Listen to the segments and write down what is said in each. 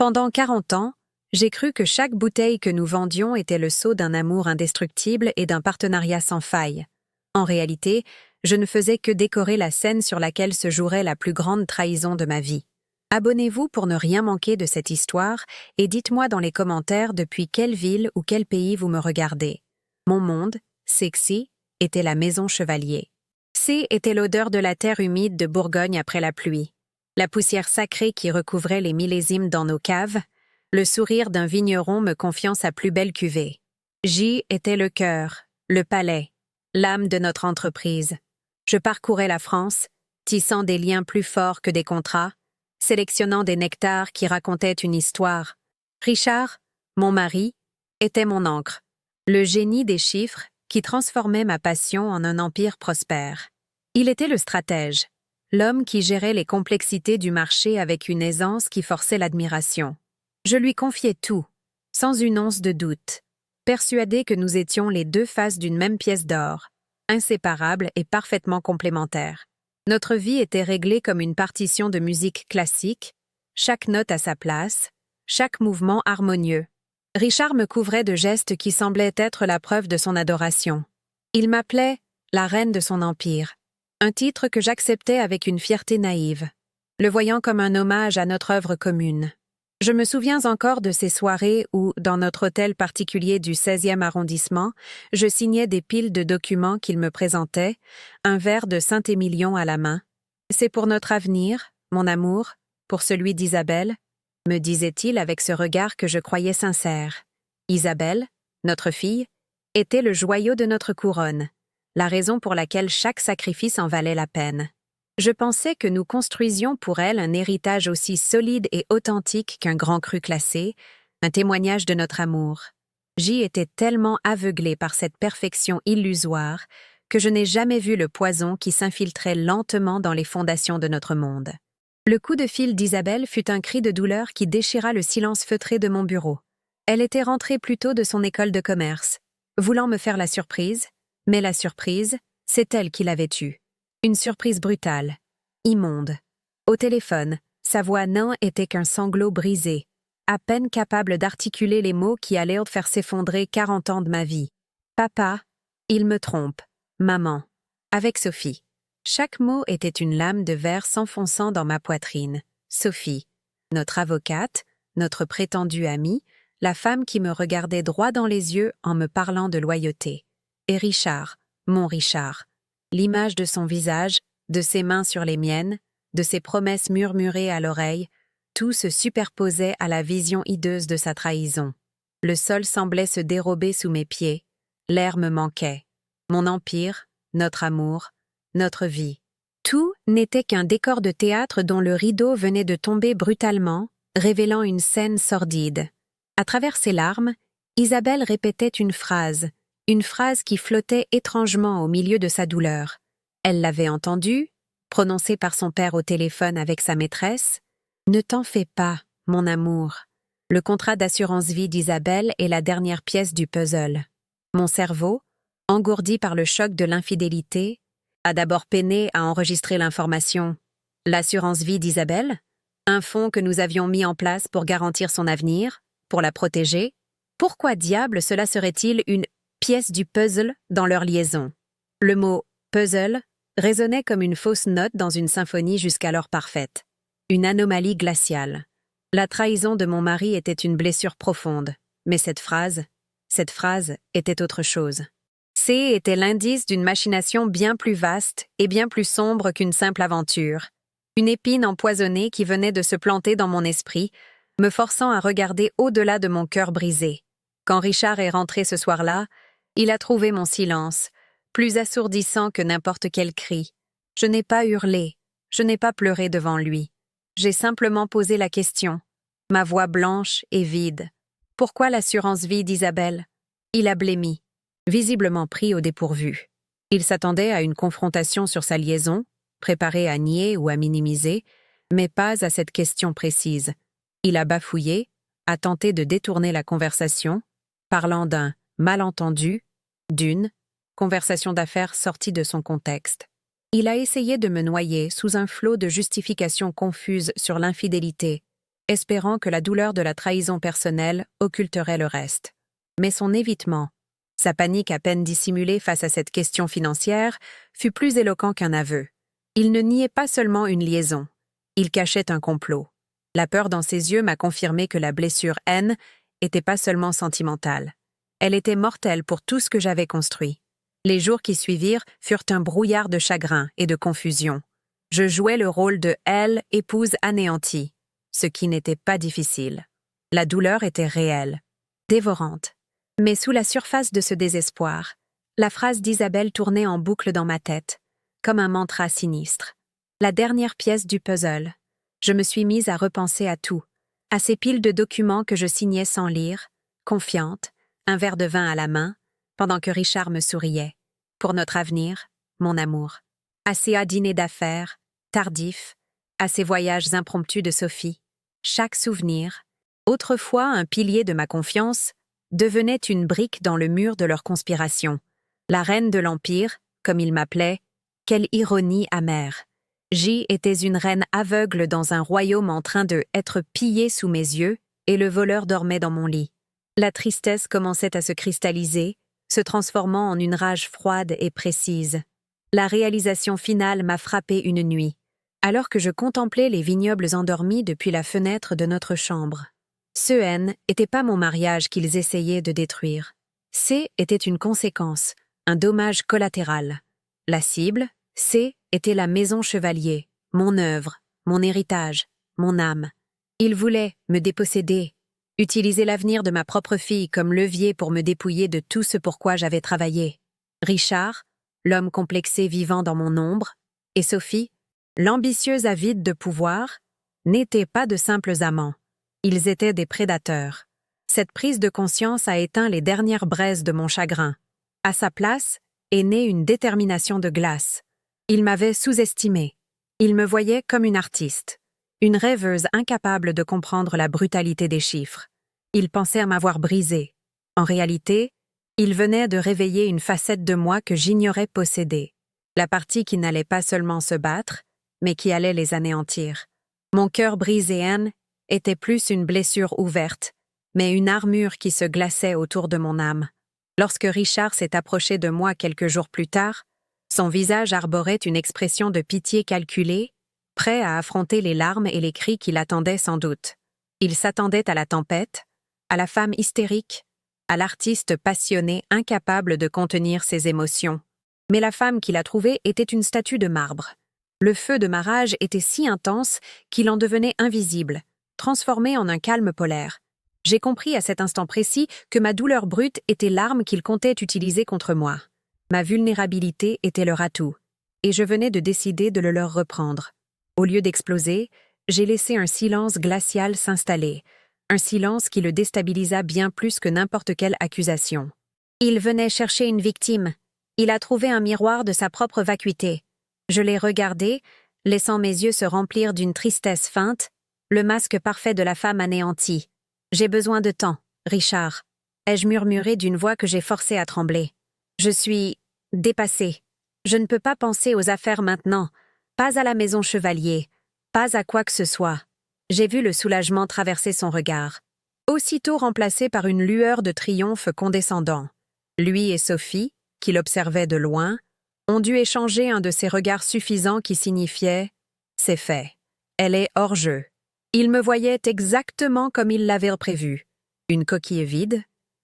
Pendant 40 ans, j'ai cru que chaque bouteille que nous vendions était le sceau d'un amour indestructible et d'un partenariat sans faille. En réalité, je ne faisais que décorer la scène sur laquelle se jouerait la plus grande trahison de ma vie. Abonnez-vous pour ne rien manquer de cette histoire et dites-moi dans les commentaires depuis quelle ville ou quel pays vous me regardez. Mon monde, sexy, était la maison Chevalier. C était l'odeur de la terre humide de Bourgogne après la pluie, la poussière sacrée qui recouvrait les millésimes dans nos caves, le sourire d'un vigneron me confiant sa plus belle cuvée. J était le cœur, le palais, l'âme de notre entreprise. Je parcourais la France, tissant des liens plus forts que des contrats, sélectionnant des nectars qui racontaient une histoire. Richard, mon mari, était mon ancre, le génie des chiffres qui transformait ma passion en un empire prospère. Il était le stratège, l'homme qui gérait les complexités du marché avec une aisance qui forçait l'admiration. Je lui confiais tout, sans une once de doute, persuadé que nous étions les deux faces d'une même pièce d'or, inséparables et parfaitement complémentaires. Notre vie était réglée comme une partition de musique classique, chaque note à sa place, chaque mouvement harmonieux. Richard me couvrait de gestes qui semblaient être la preuve de son adoration. Il m'appelait la reine de son empire, un titre que j'acceptais avec une fierté naïve, le voyant comme un hommage à notre œuvre commune. Je me souviens encore de ces soirées où, dans notre hôtel particulier du 16e arrondissement, je signais des piles de documents qu'il me présentait, un verre de Saint-Émilion à la main. « C'est pour notre avenir, mon amour, pour celui d'Isabelle », me disait-il avec ce regard que je croyais sincère. Isabelle, notre fille, était le joyau de notre couronne, la raison pour laquelle chaque sacrifice en valait la peine. Je pensais que nous construisions pour elle un héritage aussi solide et authentique qu'un grand cru classé, un témoignage de notre amour. J'y étais tellement aveuglée par cette perfection illusoire que je n'ai jamais vu le poison qui s'infiltrait lentement dans les fondations de notre monde. Le coup de fil d'Isabelle fut un cri de douleur qui déchira le silence feutré de mon bureau. Elle était rentrée plus tôt de son école de commerce, voulant me faire la surprise, mais la surprise, c'est elle qui l'avait eue. Une surprise brutale, immonde. Au téléphone, sa voix n'était qu'un sanglot brisé, à peine capable d'articuler les mots qui allaient faire s'effondrer 40 ans de ma vie. Papa, il me trompe. Maman. Avec Sophie. Chaque mot était une lame de verre s'enfonçant dans ma poitrine. Sophie, notre avocate, notre prétendue amie, la femme qui me regardait droit dans les yeux en me parlant de loyauté. Et Richard, mon Richard. L'image de son visage, de ses mains sur les miennes, de ses promesses murmurées à l'oreille, tout se superposait à la vision hideuse de sa trahison. Le sol semblait se dérober sous mes pieds, l'air me manquait. Mon empire, notre amour, notre vie. Tout n'était qu'un décor de théâtre dont le rideau venait de tomber brutalement, révélant une scène sordide. À travers ses larmes, Isabelle répétait une phrase qui flottait étrangement au milieu de sa douleur. Elle l'avait entendue, prononcée par son père au téléphone avec sa maîtresse. « Ne t'en fais pas, mon amour. » Le contrat d'assurance vie d'Isabelle est la dernière pièce du puzzle. Mon cerveau, engourdi par le choc de l'infidélité, a d'abord peiné à enregistrer l'information. L'assurance vie d'Isabelle, un fonds que nous avions mis en place pour garantir son avenir, pour la protéger. Pourquoi diable cela serait-il une pièce du puzzle dans leur liaison? Le mot « puzzle » résonnait comme une fausse note dans une symphonie jusqu'alors parfaite. Une anomalie glaciale. La trahison de mon mari était une blessure profonde, mais cette phrase était autre chose. C était l'indice d'une machination bien plus vaste et bien plus sombre qu'une simple aventure. Une épine empoisonnée qui venait de se planter dans mon esprit, me forçant à regarder au-delà de mon cœur brisé. Quand Richard est rentré ce soir-là, il a trouvé mon silence, plus assourdissant que n'importe quel cri. Je n'ai pas hurlé, je n'ai pas pleuré devant lui. J'ai simplement posé la question, ma voix blanche et vide. Pourquoi l'assurance vie d'Isabelle? Il a blêmi, visiblement pris au dépourvu. Il s'attendait à une confrontation sur sa liaison, préparé à nier ou à minimiser, mais pas à cette question précise. Il a bafouillé, a tenté de détourner la conversation, parlant d'un malentendu, d'une conversation d'affaires sortie de son contexte. Il a essayé de me noyer sous un flot de justifications confuses sur l'infidélité, espérant que la douleur de la trahison personnelle occulterait le reste. Mais son évitement, sa panique à peine dissimulée face à cette question financière, fut plus éloquent qu'un aveu. Il ne niait pas seulement une liaison, il cachait un complot. La peur dans ses yeux m'a confirmé que la blessure haine était pas seulement sentimentale. Elle était mortelle pour tout ce que j'avais construit. Les jours qui suivirent furent un brouillard de chagrin et de confusion. Je jouais le rôle de elle, épouse anéantie, ce qui n'était pas difficile. La douleur était réelle, dévorante. Mais sous la surface de ce désespoir, la phrase d'Isabelle tournait en boucle dans ma tête, comme un mantra sinistre. La dernière pièce du puzzle. Je me suis mise à repenser à tout, à ces piles de documents que je signais sans lire, confiante, un verre de vin à la main, pendant que Richard me souriait. Pour notre avenir, mon amour. À ces dîners d'affaires, tardifs, à ces voyages impromptus de Sophie. Chaque souvenir, autrefois un pilier de ma confiance, devenait une brique dans le mur de leur conspiration. La reine de l'Empire, comme il m'appelait, quelle ironie amère. J'y étais une reine aveugle dans un royaume en train de être pillé sous mes yeux, et le voleur dormait dans mon lit. La tristesse commençait à se cristalliser, se transformant en une rage froide et précise. La réalisation finale m'a frappée une nuit, alors que je contemplais les vignobles endormis depuis la fenêtre de notre chambre. Ce N n'était pas mon mariage qu'ils essayaient de détruire. C était une conséquence, un dommage collatéral. La cible, C, était la maison Chevalier, mon œuvre, mon héritage, mon âme. Ils voulaient me déposséder, utiliser l'avenir de ma propre fille comme levier pour me dépouiller de tout ce pour quoi j'avais travaillé. Richard, l'homme complexé vivant dans mon ombre, et Sophie, l'ambitieuse avide de pouvoir, n'étaient pas de simples amants. Ils étaient des prédateurs. Cette prise de conscience a éteint les dernières braises de mon chagrin. À sa place est née une détermination de glace. Il m'avait sous-estimée. Il me voyait comme une artiste, une rêveuse incapable de comprendre la brutalité des chiffres. Il pensait m'avoir brisée. En réalité, il venait de réveiller une facette de moi que j'ignorais posséder. La partie qui n'allait pas seulement se battre, mais qui allait les anéantir. Mon cœur brisé était plus une blessure ouverte, mais une armure qui se glaçait autour de mon âme. Lorsque Richard s'est approché de moi quelques jours plus tard, son visage arborait une expression de pitié calculée, prêt à affronter les larmes et les cris qui l'attendaient sans doute. Il s'attendait à la tempête, à la femme hystérique, à l'artiste passionné incapable de contenir ses émotions. Mais la femme qu'il a trouvée était une statue de marbre. Le feu de ma rage était si intense qu'il en devenait invisible, transformé en un calme polaire. J'ai compris à cet instant précis que ma douleur brute était l'arme qu'ils comptaient utiliser contre moi. Ma vulnérabilité était leur atout, et je venais de décider de le leur reprendre. Au lieu d'exploser, j'ai laissé un silence glacial s'installer, un silence qui le déstabilisa bien plus que n'importe quelle accusation. Il venait chercher une victime. Il a trouvé un miroir de sa propre vacuité. Je l'ai regardé, laissant mes yeux se remplir d'une tristesse feinte, le masque parfait de la femme anéantie. « J'ai besoin de temps, Richard », ai-je murmuré d'une voix que j'ai forcé à trembler. « Je suis dépassée. Je ne peux pas penser aux affaires maintenant, pas à la maison Chevalier, pas à quoi que ce soit. » J'ai vu le soulagement traverser son regard, aussitôt remplacé par une lueur de triomphe condescendant. Lui et Sophie, qui l'observaient de loin, ont dû échanger un de ces regards suffisants qui signifiait « c'est fait, elle est hors jeu ». Il me voyait exactement comme il l'avait prévu. Une coquille vide,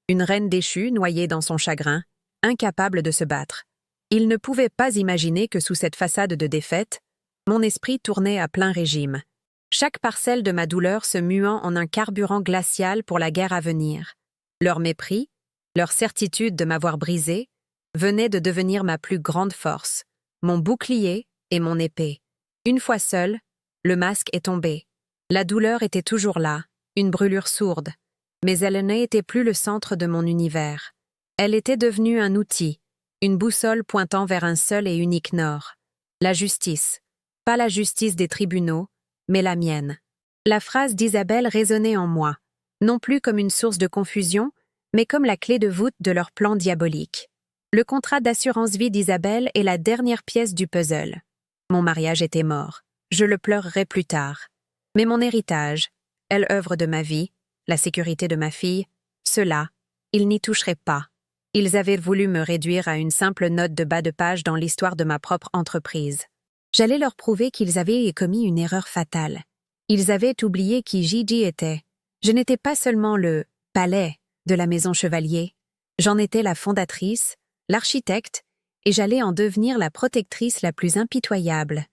une reine déchue noyée dans son chagrin, incapable de se battre. Il ne pouvait pas imaginer que sous cette façade de défaite, mon esprit tournait à plein régime. Chaque parcelle de ma douleur se muant en un carburant glacial pour la guerre à venir. Leur mépris, leur certitude de m'avoir brisé, venaient de devenir ma plus grande force, mon bouclier et mon épée. Une fois seul, le masque est tombé. La douleur était toujours là, une brûlure sourde, mais elle n'était plus le centre de mon univers. Elle était devenue un outil, une boussole pointant vers un seul et unique nord. La justice. Pas la justice des tribunaux, mais la mienne. La phrase d'Isabelle résonnait en moi, non plus comme une source de confusion, mais comme la clé de voûte de leur plan diabolique. Le contrat d'assurance vie d'Isabelle est la dernière pièce du puzzle. Mon mariage était mort. Je le pleurerai plus tard. Mais mon héritage, elle œuvre de ma vie, la sécurité de ma fille, cela, ils n'y toucheraient pas. Ils avaient voulu me réduire à une simple note de bas de page dans l'histoire de ma propre entreprise. J'allais leur prouver qu'ils avaient commis une erreur fatale. Ils avaient oublié qui Gigi était. Je n'étais pas seulement le « palais » de la maison Chevalier. J'en étais la fondatrice, l'architecte, et j'allais en devenir la protectrice la plus impitoyable.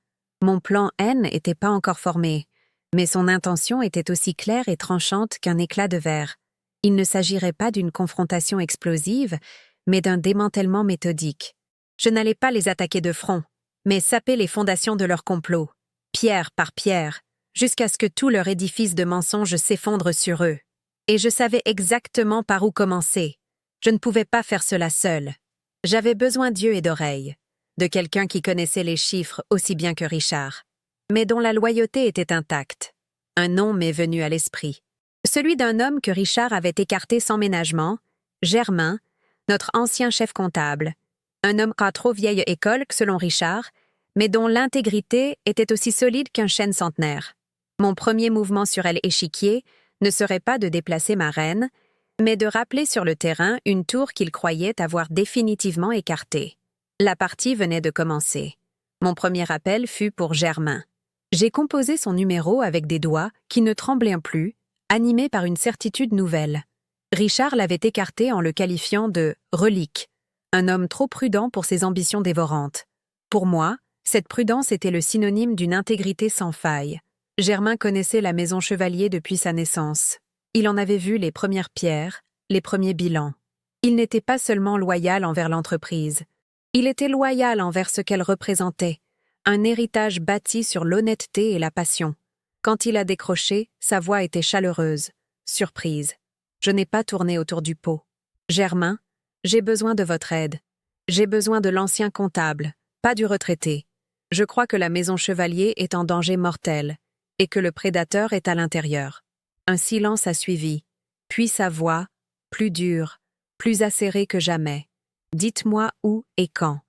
Mon plan N n'était pas encore formé, mais son intention était aussi claire et tranchante qu'un éclat de verre. Il ne s'agirait pas d'une confrontation explosive, mais d'un démantèlement méthodique. Je n'allais pas les attaquer de front, mais saper les fondations de leur complot, pierre par pierre, jusqu'à ce que tout leur édifice de mensonges s'effondre sur eux. Et je savais exactement par où commencer. Je ne pouvais pas faire cela seule. J'avais besoin d'yeux et d'oreilles, de quelqu'un qui connaissait les chiffres aussi bien que Richard, mais dont la loyauté était intacte. Un nom m'est venu à l'esprit. Celui d'un homme que Richard avait écarté sans ménagement, Germain, notre ancien chef comptable. Un homme à trop vieille école selon Richard, mais dont l'intégrité était aussi solide qu'un chêne centenaire. Mon premier mouvement sur l'échiquier ne serait pas de déplacer ma reine, mais de rappeler sur le terrain une tour qu'il croyait avoir définitivement écartée. La partie venait de commencer. Mon premier appel fut pour Germain. J'ai composé son numéro avec des doigts qui ne tremblaient plus, animés par une certitude nouvelle. Richard l'avait écarté en le qualifiant de « relique », un homme trop prudent pour ses ambitions dévorantes. Pour moi, cette prudence était le synonyme d'une intégrité sans faille. Germain connaissait la maison Chevalier depuis sa naissance. Il en avait vu les premières pierres, les premiers bilans. Il n'était pas seulement loyal envers l'entreprise. Il était loyal envers ce qu'elle représentait, un héritage bâti sur l'honnêteté et la passion. Quand il a décroché, sa voix était chaleureuse, surprise. Je n'ai pas tourné autour du pot. Germain, j'ai besoin de votre aide. J'ai besoin de l'ancien comptable, pas du retraité. Je crois que la maison Chevalier est en danger mortel et que le prédateur est à l'intérieur. Un silence a suivi, puis sa voix, plus dure, plus acérée que jamais. Dites-moi où et quand.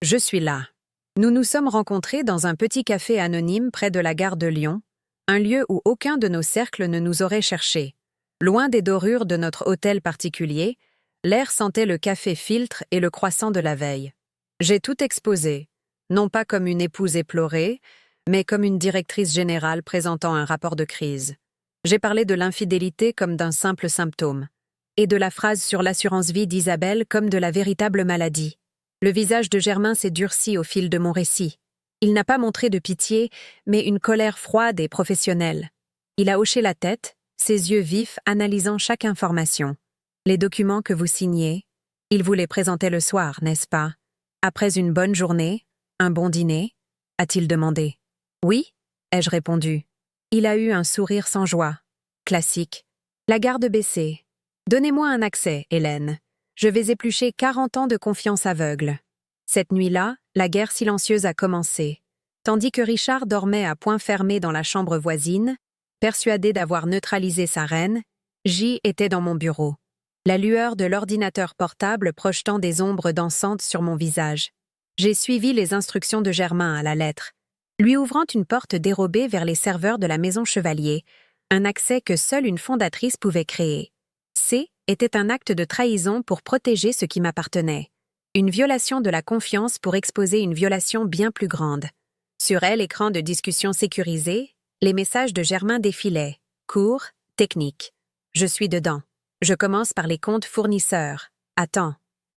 Je suis là. Nous nous sommes rencontrés dans un petit café anonyme près de la gare de Lyon, un lieu où aucun de nos cercles ne nous aurait cherchés. Loin des dorures de notre hôtel particulier, l'air sentait le café filtre et le croissant de la veille. J'ai tout exposé, non pas comme une épouse éplorée, mais comme une directrice générale présentant un rapport de crise. J'ai parlé de l'infidélité comme d'un simple symptôme, et de la phrase sur l'assurance vie d'Isabelle comme de la véritable maladie. Le visage de Germain s'est durci au fil de mon récit. Il n'a pas montré de pitié, mais une colère froide et professionnelle. Il a hoché la tête, ses yeux vifs analysant chaque information. Les documents que vous signez, il vous les présentait le soir, n'est-ce pas? Après une bonne journée, un bon dîner? A-t-il demandé. Oui, ai-je répondu. Il a eu un sourire sans joie. Classique. La garde baissée. Donnez-moi un accès, Hélène. Je vais éplucher 40 ans de confiance aveugle. Cette nuit-là, la guerre silencieuse a commencé. Tandis que Richard dormait à poing fermé dans la chambre voisine, persuadé d'avoir neutralisé sa reine, J était dans mon bureau. La lueur de l'ordinateur portable projetant des ombres dansantes sur mon visage. J'ai suivi les instructions de Germain à la lettre, lui ouvrant une porte dérobée vers les serveurs de la maison Chevalier, un accès que seule une fondatrice pouvait créer. C était un acte de trahison pour protéger ce qui m'appartenait. Une violation de la confiance pour exposer une violation bien plus grande. Sur l'écran de discussion sécurisé, les messages de Germain défilaient. Court, technique. Je suis dedans. Je commence par les comptes fournisseurs. Attends.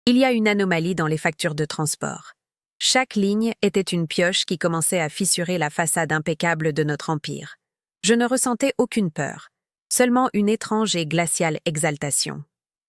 Il y a une anomalie dans les factures de transport. Chaque ligne était une pioche qui commençait à fissurer la façade impeccable de notre empire. Je ne ressentais aucune peur, seulement une étrange et glaciale exaltation.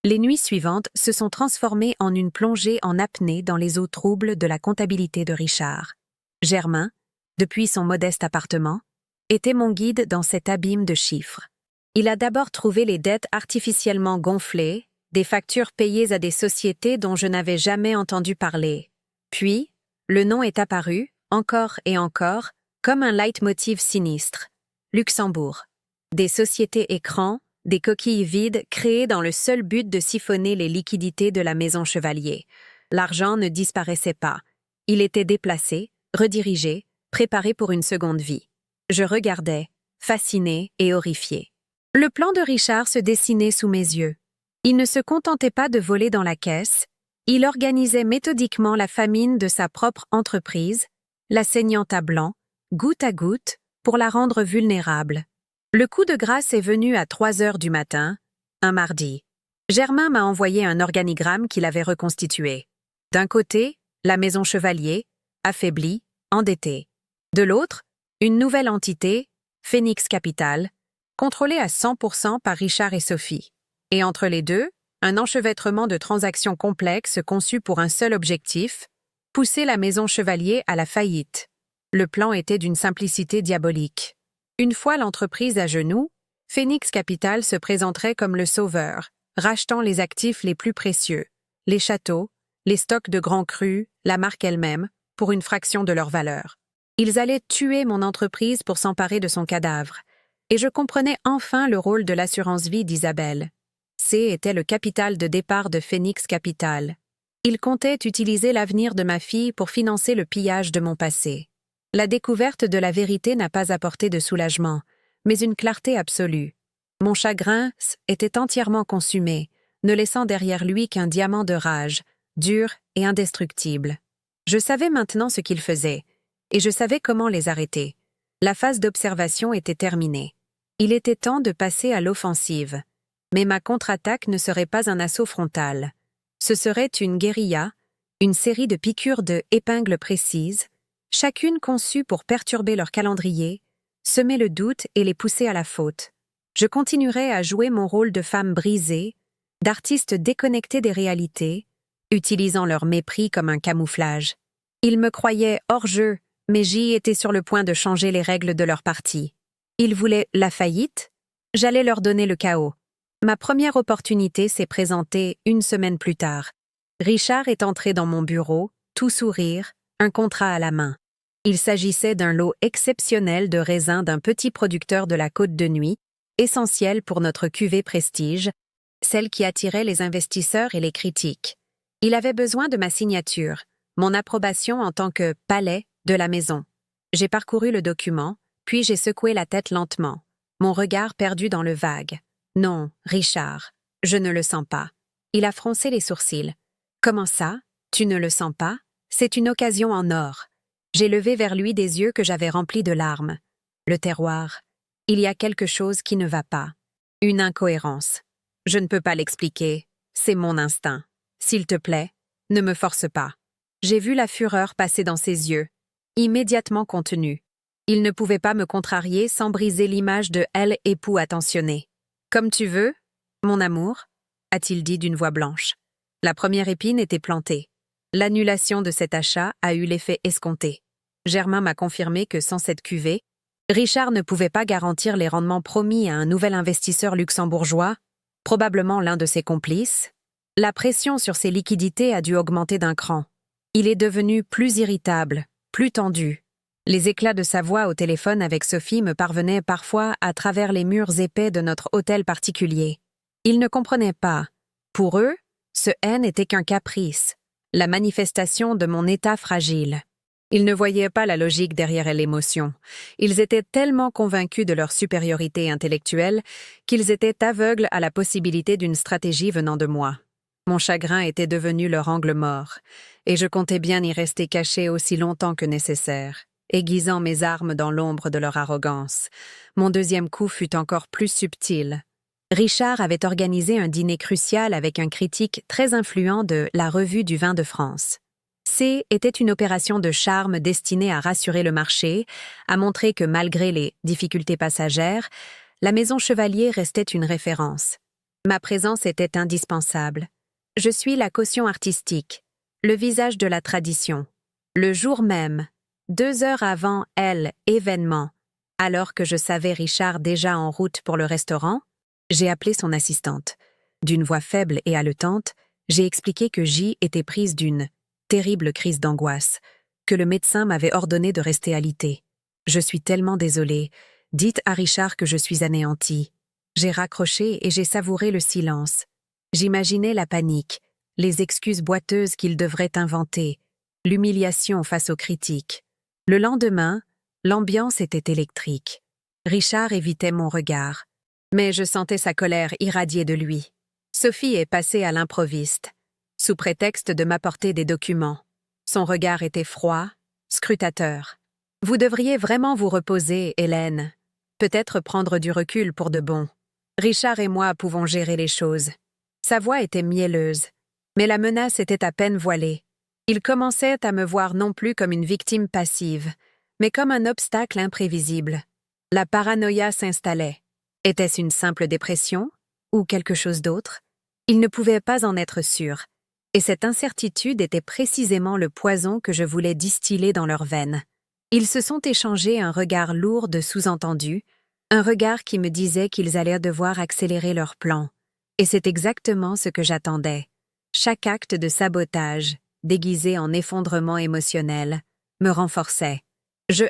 Les nuits suivantes se sont transformées en une plongée en apnée dans les eaux troubles de la comptabilité de Richard. Germain, depuis son modeste appartement, était mon guide dans cet abîme de chiffres. Il a d'abord trouvé les dettes artificiellement gonflées, des factures payées à des sociétés dont je n'avais jamais entendu parler. Puis, le nom est apparu, encore et encore, comme un leitmotiv sinistre. Luxembourg. Des sociétés écrans, des coquilles vides créées dans le seul but de siphonner les liquidités de la maison Chevalier. L'argent ne disparaissait pas. Il était déplacé, redirigé, préparé pour une seconde vie. Je regardais, fasciné et horrifié. Le plan de Richard se dessinait sous mes yeux. Il ne se contentait pas de voler dans la caisse, il organisait méthodiquement la famine de sa propre entreprise, la saignant à blanc, goutte à goutte, pour la rendre vulnérable. Le coup de grâce est venu à 3 heures du matin, un mardi. Germain m'a envoyé un organigramme qu'il avait reconstitué. D'un côté, la maison Chevalier, affaiblie, endettée. De l'autre, une nouvelle entité, Phoenix Capital, contrôlée à 100% par Richard et Sophie. Et entre les deux, un enchevêtrement de transactions complexes conçues pour un seul objectif, pousser la maison Chevalier à la faillite. Le plan était d'une simplicité diabolique. Une fois l'entreprise à genoux, Phoenix Capital se présenterait comme le sauveur, rachetant les actifs les plus précieux, les châteaux, les stocks de grands crus, la marque elle-même, pour une fraction de leur valeur. Ils allaient tuer mon entreprise pour s'emparer de son cadavre. Et je comprenais enfin le rôle de l'assurance-vie d'Isabelle. C était le capital de départ de Phoenix Capital. Il comptait utiliser l'avenir de ma fille pour financer le pillage de mon passé. La découverte de la vérité n'a pas apporté de soulagement, mais une clarté absolue. Mon chagrin était entièrement consumé, ne laissant derrière lui qu'un diamant de rage, dur et indestructible. Je savais maintenant ce qu'ils faisaient, et je savais comment les arrêter. La phase d'observation était terminée. Il était temps de passer à l'offensive. Mais ma contre-attaque ne serait pas un assaut frontal. Ce serait une guérilla, une série de piqûres de épingles précises, chacune conçue pour perturber leur calendrier, semer le doute et les pousser à la faute. Je continuerais à jouer mon rôle de femme brisée, d'artiste déconnectée des réalités, utilisant leur mépris comme un camouflage. Ils me croyaient hors jeu, mais j'y étais sur le point de changer les règles de leur parti. Ils voulaient la faillite, j'allais leur donner le chaos. Ma première opportunité s'est présentée 1 semaine plus tard. Richard est entré dans mon bureau, tout sourire, un contrat à la main. Il s'agissait d'un lot exceptionnel de raisins d'un petit producteur de la Côte de Nuit, essentiel pour notre cuvée Prestige, celle qui attirait les investisseurs et les critiques. Il avait besoin de ma signature, mon approbation en tant que palais de la maison. J'ai parcouru le document, puis j'ai secoué la tête lentement, mon regard perdu dans le vague. Non, Richard, je ne le sens pas. Il a froncé les sourcils. Comment ça? Tu ne le sens pas? C'est une occasion en or. J'ai levé vers lui des yeux que j'avais remplis de larmes. Le terroir. Il y a quelque chose qui ne va pas. Une incohérence. Je ne peux pas l'expliquer. C'est mon instinct. S'il te plaît, ne me force pas. J'ai vu la fureur passer dans ses yeux, immédiatement contenue. Il ne pouvait pas me contrarier sans briser l'image de elle époux attentionné. Comme tu veux, mon amour, a-t-il dit d'une voix blanche. La première épine était plantée. L'annulation de cet achat a eu l'effet escompté. Germain m'a confirmé que sans cette cuvée, Richard ne pouvait pas garantir les rendements promis à un nouvel investisseur luxembourgeois, probablement l'un de ses complices. La pression sur ses liquidités a dû augmenter d'un cran. Il est devenu plus irritable, plus tendu. Les éclats de sa voix au téléphone avec Sophie me parvenaient parfois à travers les murs épais de notre hôtel particulier. Ils ne comprenaient pas. Pour eux, ce haine n'était qu'un caprice, la manifestation de mon état fragile. Ils ne voyaient pas la logique derrière l'émotion. Ils étaient tellement convaincus de leur supériorité intellectuelle qu'ils étaient aveugles à la possibilité d'une stratégie venant de moi. Mon chagrin était devenu leur angle mort, et je comptais bien y rester caché aussi longtemps que nécessaire, aiguisant mes armes dans l'ombre de leur arrogance. Mon deuxième coup fut encore plus subtil. Richard avait organisé un dîner crucial avec un critique très influent de la Revue du vin de France. C était une opération de charme destinée à rassurer le marché, à montrer que malgré les difficultés passagères, la maison Chevalier restait une référence. Ma présence était indispensable. Je suis la caution artistique, le visage de la tradition. Le jour même, 2 heures avant événement, alors que je savais Richard déjà en route pour le restaurant, j'ai appelé son assistante. D'une voix faible et haletante, j'ai expliqué que J était prise d'une terrible crise d'angoisse, que le médecin m'avait ordonné de rester alitée. Je suis tellement désolée. Dites à Richard que je suis anéantie. J'ai raccroché et j'ai savouré le silence. J'imaginais la panique, les excuses boiteuses qu'il devrait inventer, l'humiliation face aux critiques. Le lendemain, l'ambiance était électrique. Richard évitait mon regard. Mais je sentais sa colère irradier de lui. Sophie est passée à l'improviste, sous prétexte de m'apporter des documents. Son regard était froid, scrutateur. « Vous devriez vraiment vous reposer, Hélène. Peut-être prendre du recul pour de bon. Richard et moi pouvons gérer les choses. » Sa voix était mielleuse, mais la menace était à peine voilée. Il commençait à me voir non plus comme une victime passive, mais comme un obstacle imprévisible. La paranoïa s'installait. Était-ce une simple dépression ou quelque chose d'autre? Il ne pouvait pas en être sûr, et cette incertitude était précisément le poison que je voulais distiller dans leurs veines. Ils se sont échangés un regard lourd de sous-entendu, un regard qui me disait qu'ils allaient devoir accélérer leur plan. Et c'est exactement ce que j'attendais. Chaque acte de sabotage, déguisé en effondrement émotionnel, me renforçait.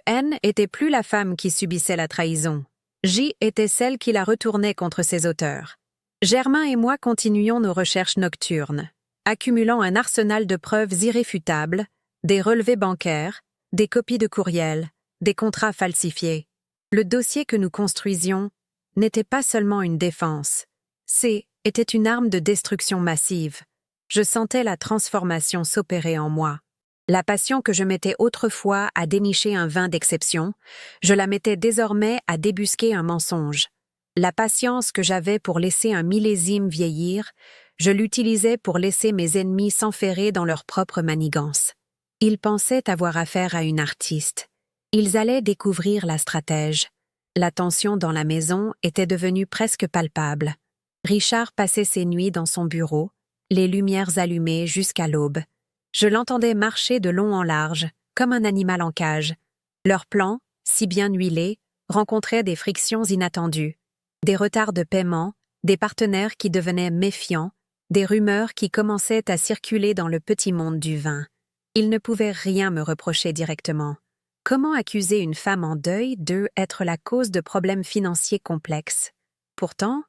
N était plus la femme qui subissait la trahison. J était celle qui la retournait contre ses auteurs. Germain et moi continuions nos recherches nocturnes, accumulant un arsenal de preuves irréfutables, des relevés bancaires, des copies de courriels, des contrats falsifiés. Le dossier que nous construisions n'était pas seulement une défense. Était une arme de destruction massive. Je sentais la transformation s'opérer en moi. La passion que je mettais autrefois à dénicher un vin d'exception, je la mettais désormais à débusquer un mensonge. La patience que j'avais pour laisser un millésime vieillir, je l'utilisais pour laisser mes ennemis s'enferrer dans leur propre manigance. Ils pensaient avoir affaire à une artiste. Ils allaient découvrir la stratège. La tension dans la maison était devenue presque palpable. Richard passait ses nuits dans son bureau, les lumières allumées jusqu'à l'aube. Je l'entendais marcher de long en large, comme un animal en cage. Leur plan, si bien huilé, rencontrait des frictions inattendues. Des retards de paiement, des partenaires qui devenaient méfiants, des rumeurs qui commençaient à circuler dans le petit monde du vin. Ils ne pouvaient rien me reprocher directement. Comment accuser une femme en deuil d'être la cause de problèmes financiers complexes? Pourtant,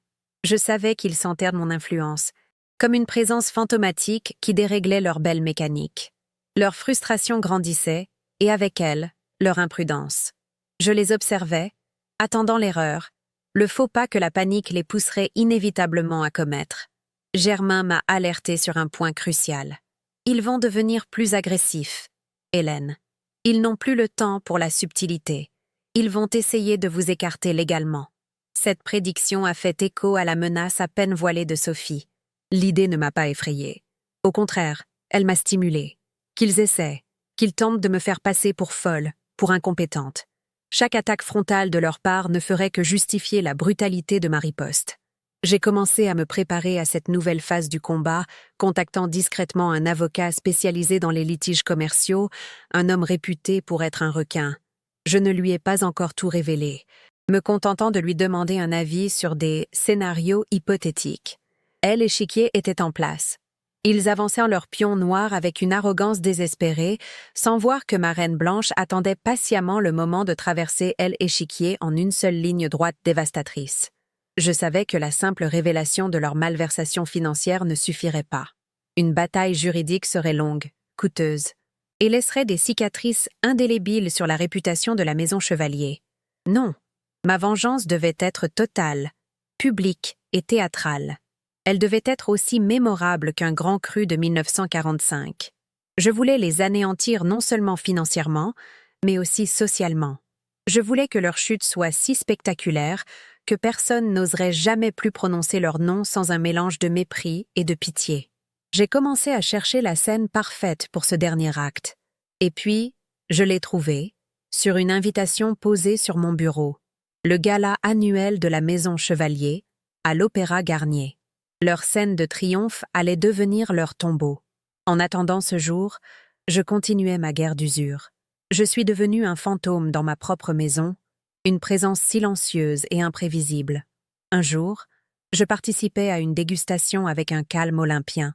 je savais qu'ils sentaient mon influence, comme une présence fantomatique qui déréglait leur belle mécanique. Leur frustration grandissait, et avec elle, leur imprudence. Je les observais, attendant l'erreur, le faux pas que la panique les pousserait inévitablement à commettre. Germain m'a alerté sur un point crucial. Ils vont devenir plus agressifs, Hélène. Ils n'ont plus le temps pour la subtilité. Ils vont essayer de vous écarter légalement. Cette prédiction a fait écho à la menace à peine voilée de Sophie. L'idée ne m'a pas effrayée. Au contraire, elle m'a stimulée. Qu'ils essaient, qu'ils tentent de me faire passer pour folle, pour incompétente. Chaque attaque frontale de leur part ne ferait que justifier la brutalité de ma riposte. J'ai commencé à me préparer à cette nouvelle phase du combat, contactant discrètement un avocat spécialisé dans les litiges commerciaux, un homme réputé pour être un requin. Je ne lui ai pas encore tout révélé, me contentant de lui demander un avis sur des scénarios hypothétiques. Elle et Chiquier étaient en place. Ils avançaient leurs pions noirs avec une arrogance désespérée, sans voir que ma reine blanche attendait patiemment le moment de traverser elle et Chiquier en une seule ligne droite dévastatrice. Je savais que la simple révélation de leur malversation financière ne suffirait pas. Une bataille juridique serait longue, coûteuse, et laisserait des cicatrices indélébiles sur la réputation de la maison Chevalier. Non, ma vengeance devait être totale, publique et théâtrale. Elle devait être aussi mémorable qu'un grand cru de 1945. Je voulais les anéantir non seulement financièrement, mais aussi socialement. Je voulais que leur chute soit si spectaculaire que personne n'oserait jamais plus prononcer leur nom sans un mélange de mépris et de pitié. J'ai commencé à chercher la scène parfaite pour ce dernier acte. Et puis, je l'ai trouvée, sur une invitation posée sur mon bureau. Le gala annuel de la Maison Chevalier, à l'Opéra Garnier. Leur scène de triomphe allait devenir leur tombeau. En attendant ce jour, je continuais ma guerre d'usure. Je suis devenue un fantôme dans ma propre maison, une présence silencieuse et imprévisible. Un jour, je participais à une dégustation avec un calme olympien,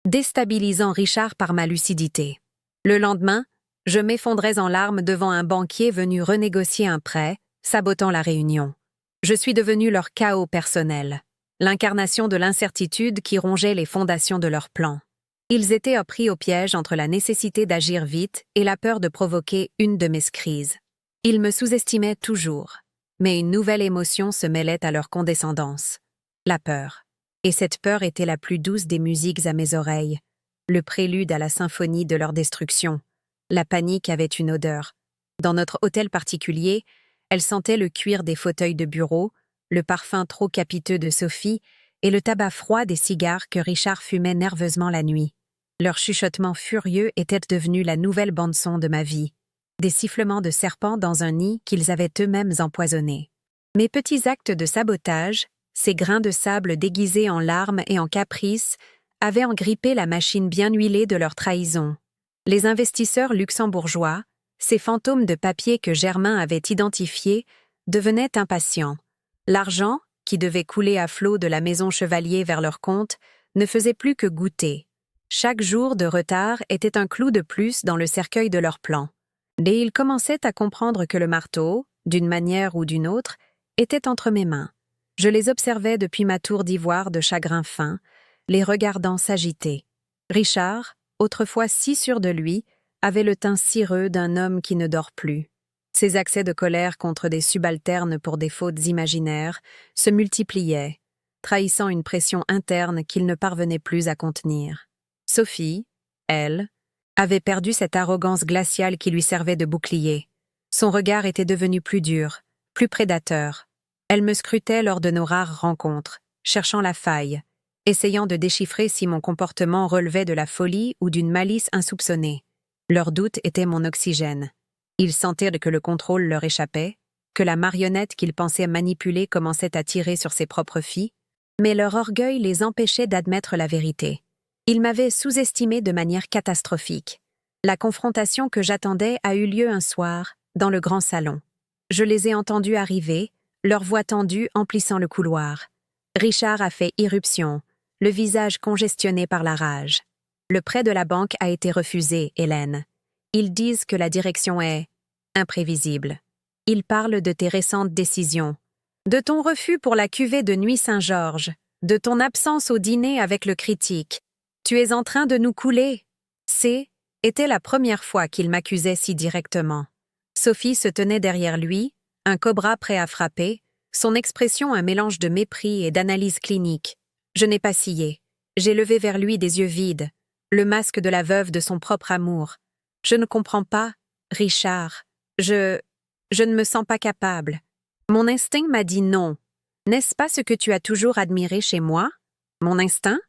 déstabilisant Richard par ma lucidité. Le lendemain, je m'effondrais en larmes devant un banquier venu renégocier un prêt, sabotant la réunion. Je suis devenue leur chaos personnel, l'incarnation de l'incertitude qui rongeait les fondations de leur plan. Ils étaient pris au piège entre la nécessité d'agir vite et la peur de provoquer une de mes crises. Ils me sous-estimaient toujours. Mais une nouvelle émotion se mêlait à leur condescendance. La peur. Et cette peur était la plus douce des musiques à mes oreilles, le prélude à la symphonie de leur destruction. La panique avait une odeur. Dans notre hôtel particulier, elle sentait le cuir des fauteuils de bureau, le parfum trop capiteux de Sophie et le tabac froid des cigares que Richard fumait nerveusement la nuit. Leur chuchotement furieux était devenu la nouvelle bande-son de ma vie. Des sifflements de serpents dans un nid qu'ils avaient eux-mêmes empoisonné. Mes petits actes de sabotage, ces grains de sable déguisés en larmes et en caprices, avaient engrippé la machine bien huilée de leur trahison. Les investisseurs luxembourgeois, ces fantômes de papier que Germain avait identifiés, devenaient impatients. L'argent, qui devait couler à flot de la maison Chevalier vers leur compte, ne faisait plus que goûter. Chaque jour de retard était un clou de plus dans le cercueil de leurs plans. Et ils commençaient à comprendre que le marteau, d'une manière ou d'une autre, était entre mes mains. Je les observais depuis ma tour d'ivoire de chagrin fin, les regardant s'agiter. Richard, autrefois si sûr de lui, avait le teint cireux d'un homme qui ne dort plus. Ses accès de colère contre des subalternes pour des fautes imaginaires se multipliaient, trahissant une pression interne qu'il ne parvenait plus à contenir. Sophie, elle, avait perdu cette arrogance glaciale qui lui servait de bouclier. Son regard était devenu plus dur, plus prédateur. Elle me scrutait lors de nos rares rencontres, cherchant la faille, essayant de déchiffrer si mon comportement relevait de la folie ou d'une malice insoupçonnée. Leur doute était mon oxygène. Ils sentaient que le contrôle leur échappait, que la marionnette qu'ils pensaient manipuler commençait à tirer sur ses propres filles, mais leur orgueil les empêchait d'admettre la vérité. Ils m'avaient sous-estimé de manière catastrophique. La confrontation que j'attendais a eu lieu un soir, dans le grand salon. Je les ai entendus arriver, leur voix tendue emplissant le couloir. Richard a fait irruption, le visage congestionné par la rage. Le prêt de la banque a été refusé, Hélène. Ils disent que la direction est imprévisible. Ils parlent de tes récentes décisions, de ton refus pour la cuvée de Nuit Saint-Georges, de ton absence au dîner avec le critique. Tu es en train de nous couler. Était la première fois qu'il m'accusait si directement. Sophie se tenait derrière lui, un cobra prêt à frapper, son expression un mélange de mépris et d'analyse clinique. Je n'ai pas scié. J'ai levé vers lui des yeux vides, le masque de la veuve de son propre amour. Je ne comprends pas, Richard. Je ne me sens pas capable. Mon instinct m'a dit non. N'est-ce pas ce que tu as toujours admiré chez moi? Mon instinct?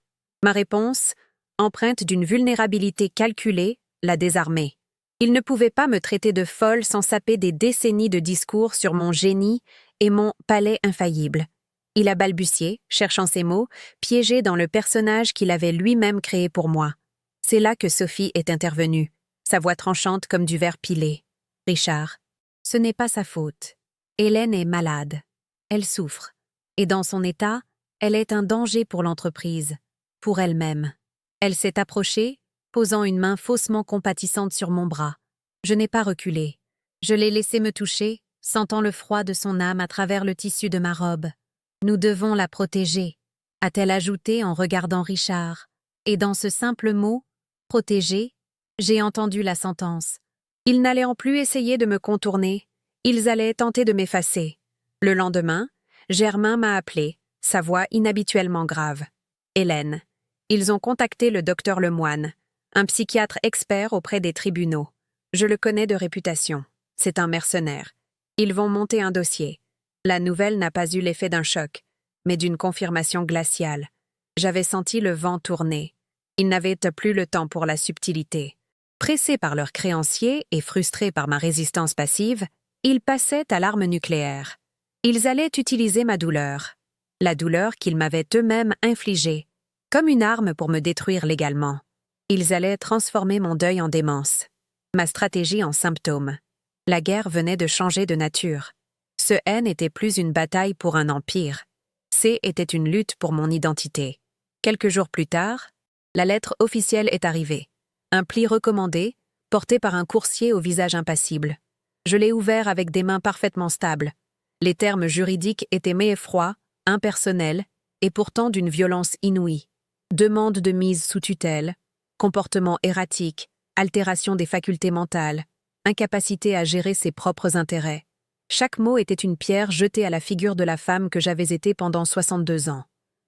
Ma réponse, empreinte d'une vulnérabilité calculée, l'a désarmé. Il ne pouvait pas me traiter de folle sans saper des décennies de discours sur mon génie et mon palais infaillible. Il a balbutié, cherchant ses mots, piégé dans le personnage qu'il avait lui-même créé pour moi. C'est là que Sophie est intervenue, sa voix tranchante comme du verre pilé. « Richard, ce n'est pas sa faute. Hélène est malade. Elle souffre. Et dans son état, elle est un danger pour l'entreprise, pour elle-même. Elle s'est approchée, posant une main faussement compatissante sur mon bras. Je n'ai pas reculé. Je l'ai laissé me toucher, sentant le froid de son âme à travers le tissu de ma robe. Nous devons la protéger, a-t-elle ajouté en regardant Richard. Et dans ce simple mot, protéger, j'ai entendu la sentence. Ils n'allaient en plus essayer de me contourner, ils allaient tenter de m'effacer. Le lendemain, Germain m'a appelé, sa voix inhabituellement grave. Hélène. Ils ont contacté le docteur Lemoine, un psychiatre expert auprès des tribunaux. Je le connais de réputation. C'est un mercenaire. Ils vont monter un dossier. La nouvelle n'a pas eu l'effet d'un choc, mais d'une confirmation glaciale. J'avais senti le vent tourner. Ils n'avaient plus le temps pour la subtilité. Pressés par leurs créanciers et frustrés par ma résistance passive, ils passaient à l'arme nucléaire. Ils allaient utiliser ma douleur. La douleur qu'ils m'avaient eux-mêmes infligée, comme une arme pour me détruire légalement. Ils allaient transformer mon deuil en démence, ma stratégie en symptôme. La guerre venait de changer de nature. Ce N n'était plus une bataille pour un empire. C était une lutte pour mon identité. Quelques jours plus tard, la lettre officielle est arrivée. Un pli recommandé, porté par un coursier au visage impassible. Je l'ai ouvert avec des mains parfaitement stables. Les termes juridiques étaient méeffrois, impersonnels, et pourtant d'une violence inouïe. Demande de mise sous tutelle, comportement erratique, altération des facultés mentales, incapacité à gérer ses propres intérêts. Chaque mot était une pierre jetée à la figure de la femme que j'avais été pendant 62 ans.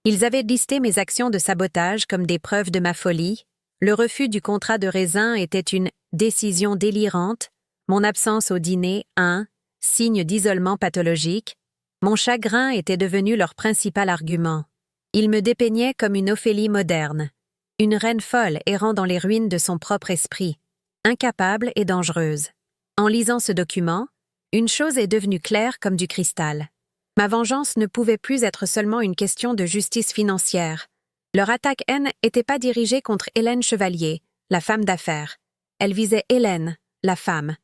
Ils avaient listé mes actions de sabotage comme des preuves de ma folie. Le refus du contrat de raisin était une décision délirante, mon absence au dîner un signe d'isolement pathologique. Mon chagrin était devenu leur principal argument. Ils me dépeignaient comme une Ophélie moderne, une reine folle errant dans les ruines de son propre esprit, incapable et dangereuse. En lisant ce document, une chose est devenue claire comme du cristal. Ma vengeance ne pouvait plus être seulement une question de justice financière. Leur attaque-haine n'était pas dirigée contre Hélène Chevalier, la femme d'affaires. Elle visait Hélène, la femme.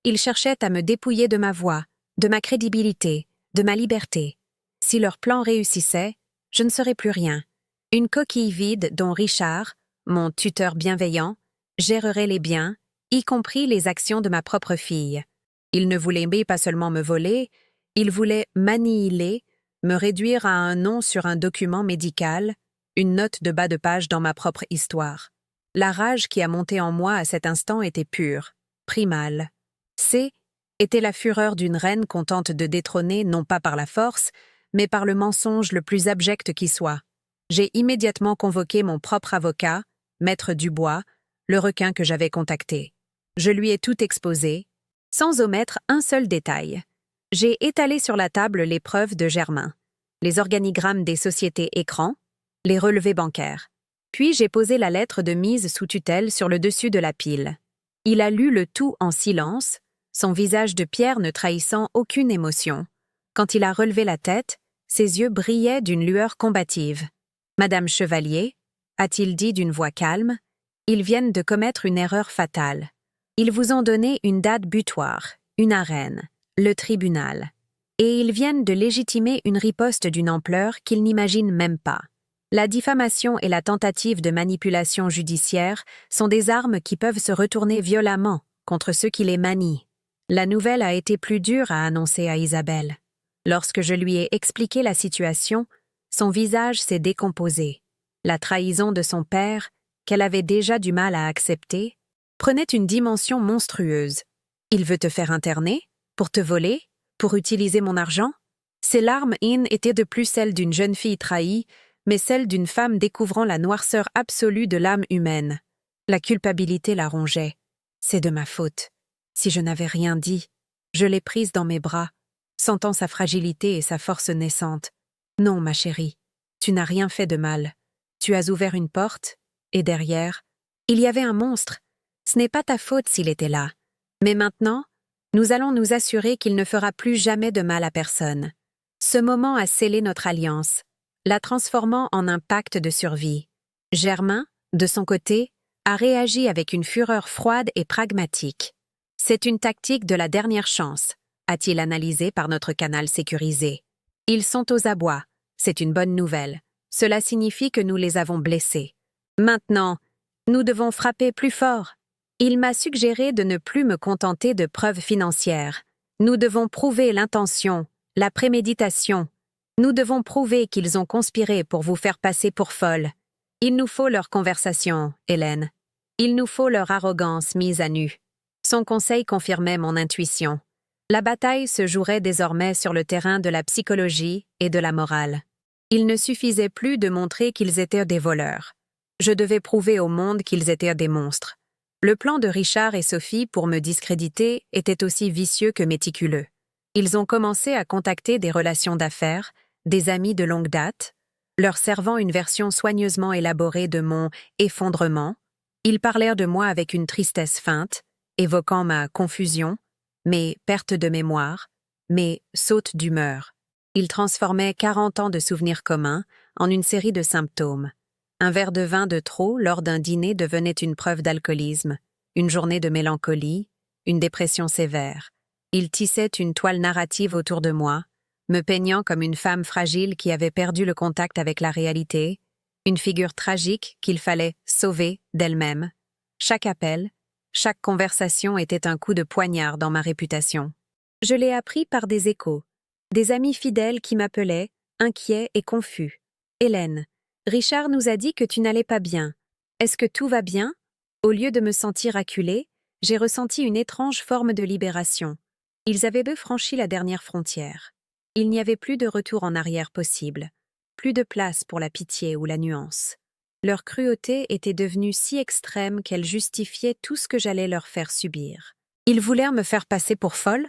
Ils cherchaient à me dépouiller de ma voix, de ma crédibilité, de ma liberté. Si leur plan réussissait, je ne serais plus rien. Une coquille vide dont Richard, mon tuteur bienveillant, gérerait les biens, y compris les actions de ma propre fille. Il ne voulait pas seulement me voler, il voulait m'annihiler, me réduire à un nom sur un document médical, une note de bas de page dans ma propre histoire. La rage qui a monté en moi à cet instant était pure, primale. C était la fureur d'une reine qu'on tente de détrôner non pas par la force, mais par le mensonge le plus abject qui soit. J'ai immédiatement convoqué mon propre avocat, Maître Dubois, le requin que j'avais contacté. Je lui ai tout exposé, sans omettre un seul détail. J'ai étalé sur la table les preuves de Germain, les organigrammes des sociétés écrans, les relevés bancaires. Puis j'ai posé la lettre de mise sous tutelle sur le dessus de la pile. Il a lu le tout en silence, son visage de pierre ne trahissant aucune émotion. Quand il a relevé la tête, ses yeux brillaient d'une lueur combative. « Madame Chevalier, a-t-il dit d'une voix calme, ils viennent de commettre une erreur fatale. Ils vous ont donné une date butoir, une arène, le tribunal. Et ils viennent de légitimer une riposte d'une ampleur qu'ils n'imaginent même pas. La diffamation et la tentative de manipulation judiciaire sont des armes qui peuvent se retourner violemment contre ceux qui les manient. La nouvelle a été plus dure à annoncer à Isabelle. Lorsque je lui ai expliqué la situation, son visage s'est décomposé. La trahison de son père, qu'elle avait déjà du mal à accepter, prenait une dimension monstrueuse. Il veut te faire interner? Pour te voler? Pour utiliser mon argent? Ses larmes étaient de plus celles d'une jeune fille trahie, mais celles d'une femme découvrant la noirceur absolue de l'âme humaine. La culpabilité la rongeait. C'est de ma faute. Si je n'avais rien dit, je l'ai prise dans mes bras, sentant sa fragilité et sa force naissante. Non, ma chérie, tu n'as rien fait de mal. Tu as ouvert une porte, et derrière, il y avait un monstre. Ce n'est pas ta faute s'il était là. Mais maintenant, nous allons nous assurer qu'il ne fera plus jamais de mal à personne. Ce moment a scellé notre alliance, la transformant en un pacte de survie. Germain, de son côté, a réagi avec une fureur froide et pragmatique. C'est une tactique de la dernière chance, a-t-il analysé par notre canal sécurisé. Ils sont aux abois, c'est une bonne nouvelle. Cela signifie que nous les avons blessés. Maintenant, nous devons frapper plus fort. Il m'a suggéré de ne plus me contenter de preuves financières. Nous devons prouver l'intention, la préméditation. Nous devons prouver qu'ils ont conspiré pour vous faire passer pour folle. Il nous faut leur conversation, Hélène. Il nous faut leur arrogance mise à nu. Son conseil confirmait mon intuition. La bataille se jouerait désormais sur le terrain de la psychologie et de la morale. Il ne suffisait plus de montrer qu'ils étaient des voleurs. Je devais prouver au monde qu'ils étaient des monstres. Le plan de Richard et Sophie pour me discréditer était aussi vicieux que méticuleux. Ils ont commencé à contacter des relations d'affaires, des amis de longue date, leur servant une version soigneusement élaborée de mon effondrement. Ils parlèrent de moi avec une tristesse feinte, évoquant ma confusion, mes pertes de mémoire, mes sautes d'humeur. Ils transformaient 40 ans de souvenirs communs en une série de symptômes. Un verre de vin de trop lors d'un dîner devenait une preuve d'alcoolisme, une journée de mélancolie, une dépression sévère. Ils tissaient une toile narrative autour de moi, me peignant comme une femme fragile qui avait perdu le contact avec la réalité, une figure tragique qu'il fallait sauver d'elle-même. Chaque appel, chaque conversation était un coup de poignard dans ma réputation. Je l'ai appris par des échos, des amis fidèles qui m'appelaient, inquiets et confus. « Hélène, Richard nous a dit que tu n'allais pas bien. Est-ce que tout va bien ?» Au lieu de me sentir acculée, j'ai ressenti une étrange forme de libération. Ils avaient franchi la dernière frontière. Il n'y avait plus de retour en arrière possible, plus de place pour la pitié ou la nuance. Leur cruauté était devenue si extrême qu'elle justifiait tout ce que j'allais leur faire subir. Ils voulèrent me faire passer pour folle?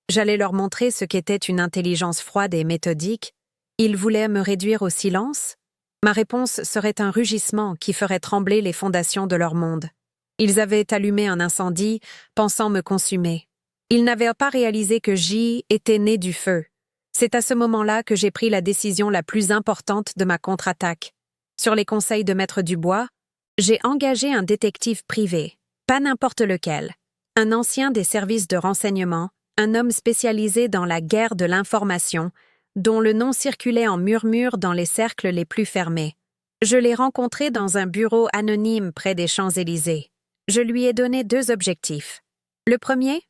J'allais leur montrer ce qu'était une intelligence froide et méthodique. Ils voulaient me réduire au silence? Ma réponse serait un rugissement qui ferait trembler les fondations de leur monde. Ils avaient allumé un incendie, pensant me consumer. Ils n'avaient pas réalisé que J était né du feu. C'est à ce moment-là que j'ai pris la décision la plus importante de ma contre-attaque. Sur les conseils de Maître Dubois, j'ai engagé un détective privé, pas n'importe lequel, un ancien des services de renseignement, un homme spécialisé dans la guerre de l'information, dont le nom circulait en murmure dans les cercles les plus fermés. Je l'ai rencontré dans un bureau anonyme près des Champs-Élysées. Je lui ai donné 2 objectifs. Le premier,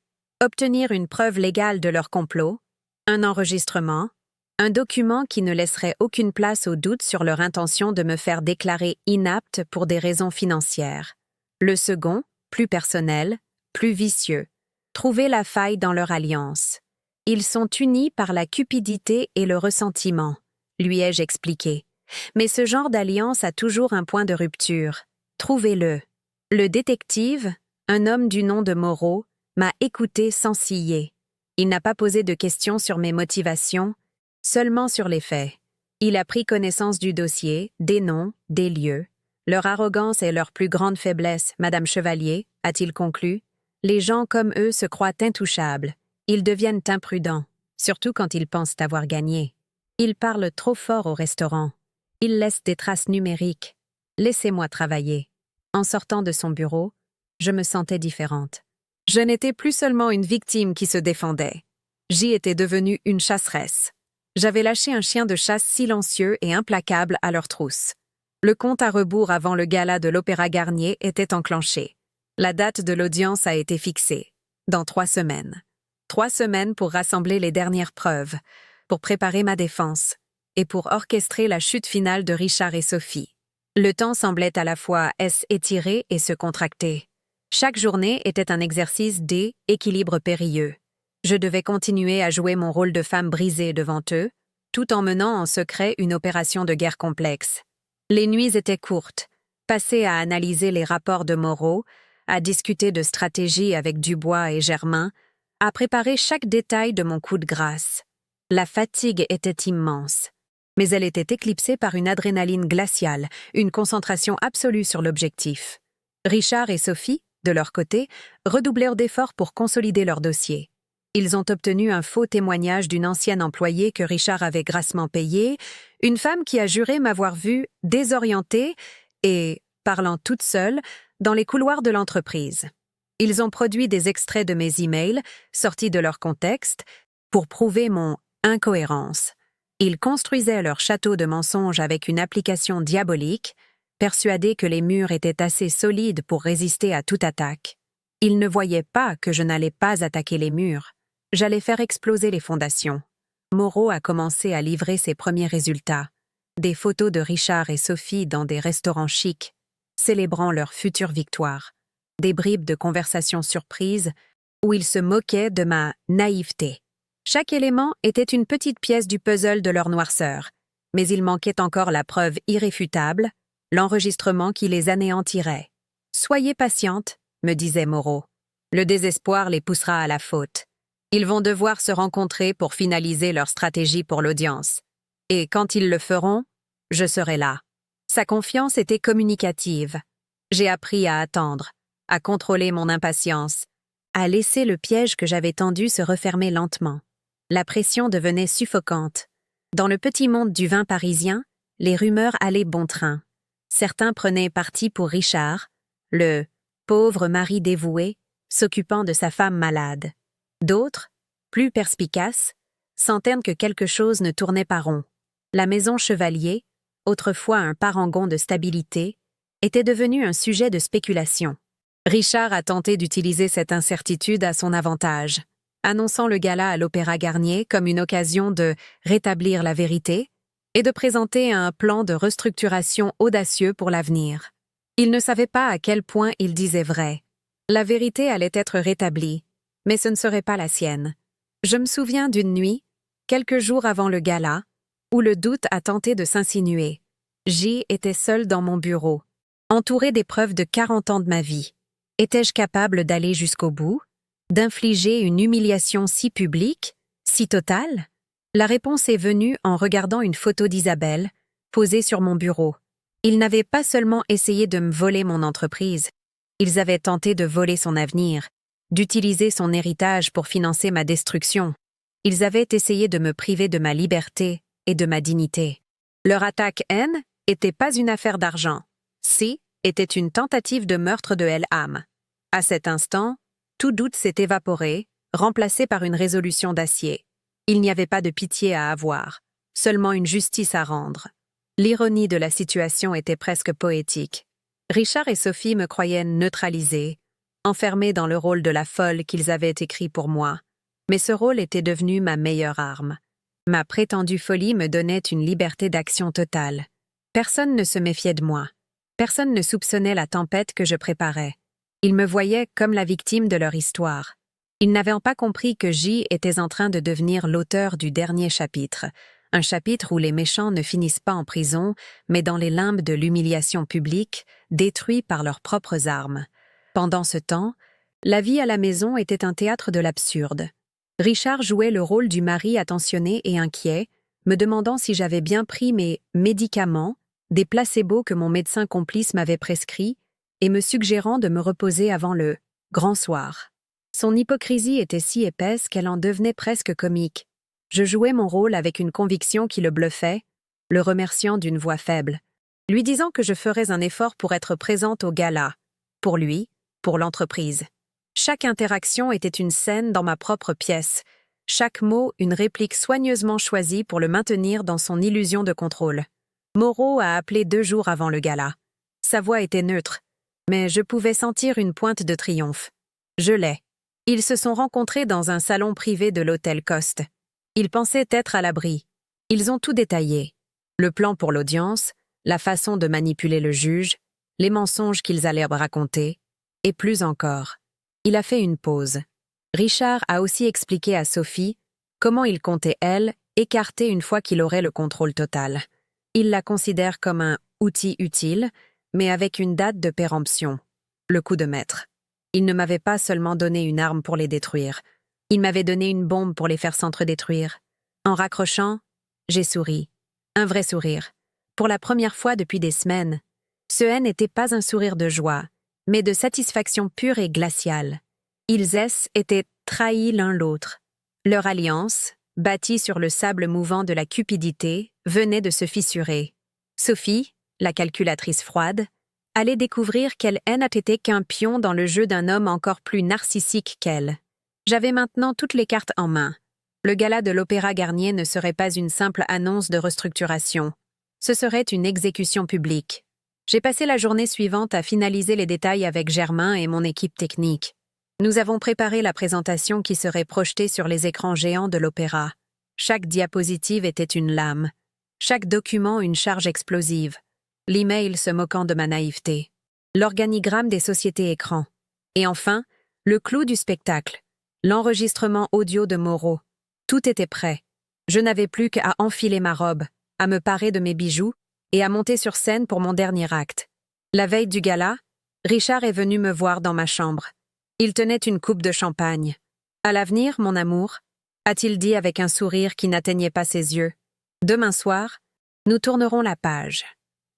obtenir une preuve légale de leur complot, un enregistrement, un document qui ne laisserait aucune place au doute sur leur intention de me faire déclarer inapte pour des raisons financières. Le second, plus personnel, plus vicieux, trouver la faille dans leur alliance. Ils sont unis par la cupidité et le ressentiment, lui ai-je expliqué. Mais ce genre d'alliance a toujours un point de rupture. Trouvez-le. Le détective, un homme du nom de Moreau, m'a écouté sans ciller. Il n'a pas posé de questions sur mes motivations, seulement sur les faits. Il a pris connaissance du dossier, des noms, des lieux. Leur arrogance est leur plus grande faiblesse, Madame Chevalier, a-t-il conclu. Les gens comme eux se croient intouchables. Ils deviennent imprudents, surtout quand ils pensent avoir gagné. Ils parlent trop fort au restaurant. Ils laissent des traces numériques. Laissez-moi travailler. En sortant de son bureau, je me sentais différente. Je n'étais plus seulement une victime qui se défendait. J'y étais devenue une chasseresse. J'avais lâché un chien de chasse silencieux et implacable à leur trousse. Le compte à rebours avant le gala de l'Opéra Garnier était enclenché. La date de l'audience a été fixée. Dans 3 semaines. 3 semaines pour rassembler les dernières preuves, pour préparer ma défense, et pour orchestrer la chute finale de Richard et Sophie. Le temps semblait à la fois s'étirer et se contracter. Chaque journée était un exercice d'équilibre périlleux. Je devais continuer à jouer mon rôle de femme brisée devant eux, tout en menant en secret une opération de guerre complexe. Les nuits étaient courtes, passées à analyser les rapports de Moreau, à discuter de stratégie avec Dubois et Germain, à préparer chaque détail de mon coup de grâce. La fatigue était immense, mais elle était éclipsée par une adrénaline glaciale, une concentration absolue sur l'objectif. Richard et Sophie, de leur côté, redoublèrent d'efforts pour consolider leur dossier. Ils ont obtenu un faux témoignage d'une ancienne employée que Richard avait grassement payée, une femme qui a juré m'avoir vue désorientée et, parlant toute seule, dans les couloirs de l'entreprise. Ils ont produit des extraits de mes emails, sortis de leur contexte, pour prouver mon incohérence. Ils construisaient leur château de mensonges avec une application diabolique, persuadés que les murs étaient assez solides pour résister à toute attaque. Ils ne voyaient pas que je n'allais pas attaquer les murs. J'allais faire exploser les fondations. Moreau a commencé à livrer ses premiers résultats. Des photos de Richard et Sophie dans des restaurants chics, célébrant leur future victoire. Des bribes de conversations surprises où ils se moquaient de ma naïveté. Chaque élément était une petite pièce du puzzle de leur noirceur, mais il manquait encore la preuve irréfutable, l'enregistrement qui les anéantirait. « Soyez patiente », me disait Moreau. Le désespoir les poussera à la faute. Ils vont devoir se rencontrer pour finaliser leur stratégie pour l'audience. Et quand ils le feront, je serai là. Sa confiance était communicative. J'ai appris à attendre, à contrôler mon impatience, à laisser le piège que j'avais tendu se refermer lentement. La pression devenait suffocante. Dans le petit monde du vin parisien, les rumeurs allaient bon train. Certains prenaient parti pour Richard, le pauvre mari dévoué, s'occupant de sa femme malade. D'autres, plus perspicaces, sentaient que quelque chose ne tournait pas rond. La maison Chevalier, autrefois un parangon de stabilité, était devenue un sujet de spéculation. Richard a tenté d'utiliser cette incertitude à son avantage, annonçant le gala à l'Opéra Garnier comme une occasion de rétablir la vérité et de présenter un plan de restructuration audacieux pour l'avenir. Il ne savait pas à quel point il disait vrai. La vérité allait être rétablie, mais ce ne serait pas la sienne. Je me souviens d'une nuit, quelques jours avant le gala, où le doute a tenté de s'insinuer. J était seul dans mon bureau, entouré des preuves de 40 ans de ma vie. Étais-je capable d'aller jusqu'au bout? D'infliger une humiliation si publique, si totale? La réponse est venue en regardant une photo d'Isabelle, posée sur mon bureau. Ils n'avaient pas seulement essayé de me voler mon entreprise, ils avaient tenté de voler son avenir, d'utiliser son héritage pour financer ma destruction. Ils avaient essayé de me priver de ma liberté et de ma dignité. Leur attaque N n'était pas une affaire d'argent. C était une tentative de meurtre de L-âme. À cet instant, tout doute s'est évaporé, remplacé par une résolution d'acier. Il n'y avait pas de pitié à avoir, seulement une justice à rendre. L'ironie de la situation était presque poétique. Richard et Sophie me croyaient neutralisée, enfermée dans le rôle de la folle qu'ils avaient écrit pour moi. Mais ce rôle était devenu ma meilleure arme. Ma prétendue folie me donnait une liberté d'action totale. Personne ne se méfiait de moi. Personne ne soupçonnait la tempête que je préparais. Ils me voyaient comme la victime de leur histoire. Ils n'avaient pas compris que J était en train de devenir l'auteur du dernier chapitre, un chapitre où les méchants ne finissent pas en prison, mais dans les limbes de l'humiliation publique, détruits par leurs propres armes. Pendant ce temps, la vie à la maison était un théâtre de l'absurde. Richard jouait le rôle du mari attentionné et inquiet, me demandant si j'avais bien pris mes médicaments, des placebos que mon médecin complice m'avait prescrits, et me suggérant de me reposer avant le grand soir. Son hypocrisie était si épaisse qu'elle en devenait presque comique. Je jouais mon rôle avec une conviction qui le bluffait, le remerciant d'une voix faible, lui disant que je ferais un effort pour être présente au gala, pour lui, pour l'entreprise. Chaque interaction était une scène dans ma propre pièce, chaque mot une réplique soigneusement choisie pour le maintenir dans son illusion de contrôle. Moreau a appelé 2 jours avant le gala. Sa voix était neutre, mais je pouvais sentir une pointe de triomphe. Je l'ai. Ils se sont rencontrés dans un salon privé de l'hôtel Coste. Ils pensaient être à l'abri. Ils ont tout détaillé. Le plan pour l'audience, la façon de manipuler le juge, les mensonges qu'ils allaient raconter, et plus encore. Il a fait une pause. Richard a aussi expliqué à Sophie comment il comptait, elle, écarter une fois qu'il aurait le contrôle total. Il la considère comme un outil utile, mais avec une date de péremption, le coup de maître. Il ne m'avait pas seulement donné une arme pour les détruire, il m'avait donné une bombe pour les faire s'entre-détruire. En raccrochant, j'ai souri. Un vrai sourire. Pour la première fois depuis des semaines. Ce N n'était pas un sourire de joie, mais de satisfaction pure et glaciale. Ils étaient trahis l'un l'autre. Leur alliance, bâtie sur le sable mouvant de la cupidité, venait de se fissurer. Sophie, la calculatrice froide, allait découvrir qu'elle n'était qu'un pion dans le jeu d'un homme encore plus narcissique qu'elle. J'avais maintenant toutes les cartes en main. Le gala de l'Opéra Garnier ne serait pas une simple annonce de restructuration. Ce serait une exécution publique. J'ai passé la journée suivante à finaliser les détails avec Germain et mon équipe technique. Nous avons préparé la présentation qui serait projetée sur les écrans géants de l'opéra. Chaque diapositive était une lame. Chaque document une charge explosive. L'email se moquant de ma naïveté. L'organigramme des sociétés écrans. Et enfin, le clou du spectacle. L'enregistrement audio de Moreau. Tout était prêt. Je n'avais plus qu'à enfiler ma robe, à me parer de mes bijoux et à monter sur scène pour mon dernier acte. La veille du gala, Richard est venu me voir dans ma chambre. Il tenait une coupe de champagne. « À l'avenir, mon amour », a-t-il dit avec un sourire qui n'atteignait pas ses yeux. « Demain soir, nous tournerons la page. »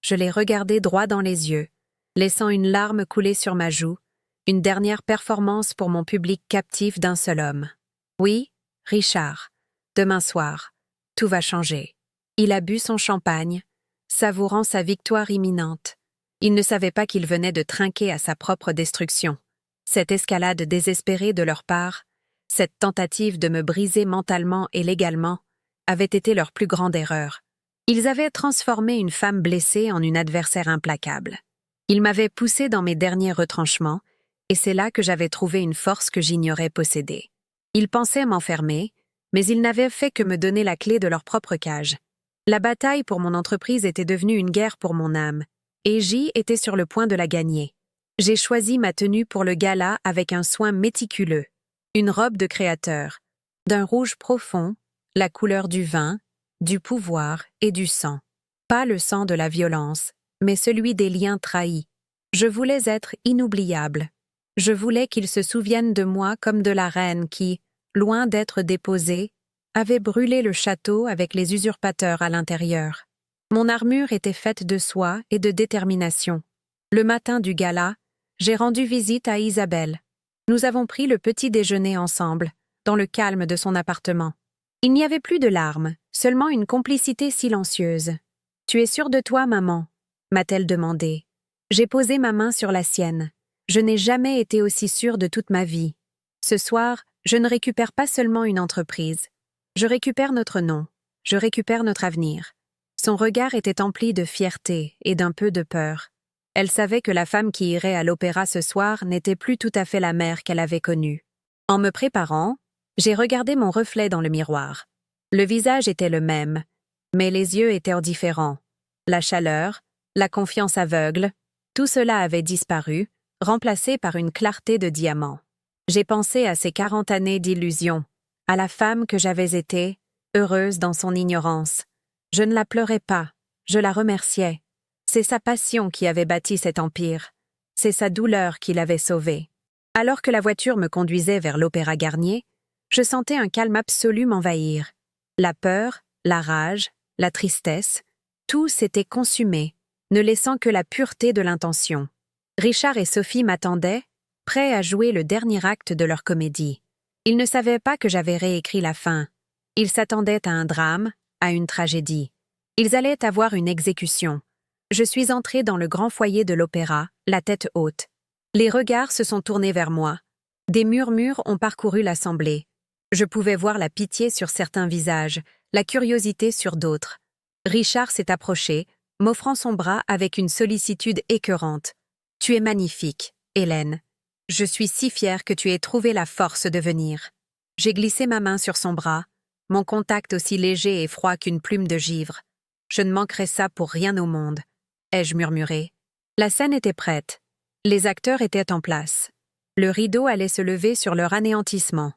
Je l'ai regardé droit dans les yeux, laissant une larme couler sur ma joue, une dernière performance pour mon public captif d'un seul homme. Oui, Richard, demain soir, tout va changer. Il a bu son champagne, savourant sa victoire imminente. Il ne savait pas qu'il venait de trinquer à sa propre destruction. Cette escalade désespérée de leur part, cette tentative de me briser mentalement et légalement, avait été leur plus grande erreur. Ils avaient transformé une femme blessée en une adversaire implacable. Ils m'avaient poussé dans mes derniers retranchements, et c'est là que j'avais trouvé une force que j'ignorais posséder. Ils pensaient m'enfermer, mais ils n'avaient fait que me donner la clé de leur propre cage. La bataille pour mon entreprise était devenue une guerre pour mon âme, et J était sur le point de la gagner. J'ai choisi ma tenue pour le gala avec un soin méticuleux. Une robe de créateur, d'un rouge profond, la couleur du vin, du pouvoir et du sang. Pas le sang de la violence, mais celui des liens trahis. Je voulais être inoubliable. Je voulais qu'ils se souviennent de moi comme de la reine qui, loin d'être déposée, avait brûlé le château avec les usurpateurs à l'intérieur. Mon armure était faite de soie et de détermination. Le matin du gala, j'ai rendu visite à Isabelle. Nous avons pris le petit déjeuner ensemble, dans le calme de son appartement. Il n'y avait plus de larmes, seulement une complicité silencieuse. « Tu es sûre de toi, maman ?» m'a-t-elle demandé. J'ai posé ma main sur la sienne. Je n'ai jamais été aussi sûre de toute ma vie. Ce soir, je ne récupère pas seulement une entreprise. Je récupère notre nom. Je récupère notre avenir. Son regard était empli de fierté et d'un peu de peur. Elle savait que la femme qui irait à l'opéra ce soir n'était plus tout à fait la mère qu'elle avait connue. En me préparant, j'ai regardé mon reflet dans le miroir. Le visage était le même, mais les yeux étaient différents. La chaleur, la confiance aveugle, tout cela avait disparu, remplacé par une clarté de diamant. J'ai pensé à ces 40 années d'illusion, à la femme que j'avais été, heureuse dans son ignorance. Je ne la pleurais pas, je la remerciais. C'est sa passion qui avait bâti cet empire. C'est sa douleur qui l'avait sauvée. Alors que la voiture me conduisait vers l'Opéra Garnier, je sentais un calme absolu m'envahir. La peur, la rage, la tristesse, tout s'était consumé, ne laissant que la pureté de l'intention. Richard et Sophie m'attendaient, prêts à jouer le dernier acte de leur comédie. Ils ne savaient pas que j'avais réécrit la fin. Ils s'attendaient à un drame, à une tragédie. Ils allaient avoir une exécution. Je suis entrée dans le grand foyer de l'opéra, la tête haute. Les regards se sont tournés vers moi. Des murmures ont parcouru l'assemblée. Je pouvais voir la pitié sur certains visages, la curiosité sur d'autres. Richard s'est approché, m'offrant son bras avec une sollicitude écœurante. « Tu es magnifique, Hélène. Je suis si fière que tu aies trouvé la force de venir. » J'ai glissé ma main sur son bras, mon contact aussi léger et froid qu'une plume de givre. Je ne manquerais ça pour rien au monde, ai-je murmuré. La scène était prête. Les acteurs étaient en place. Le rideau allait se lever sur leur anéantissement.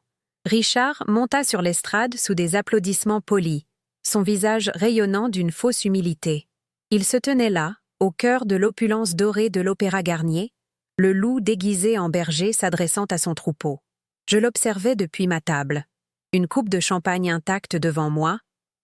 Richard monta sur l'estrade sous des applaudissements polis, son visage rayonnant d'une fausse humilité. Il se tenait là, au cœur de l'opulence dorée de l'Opéra Garnier, le loup déguisé en berger s'adressant à son troupeau. Je l'observais depuis ma table. Une coupe de champagne intacte devant moi,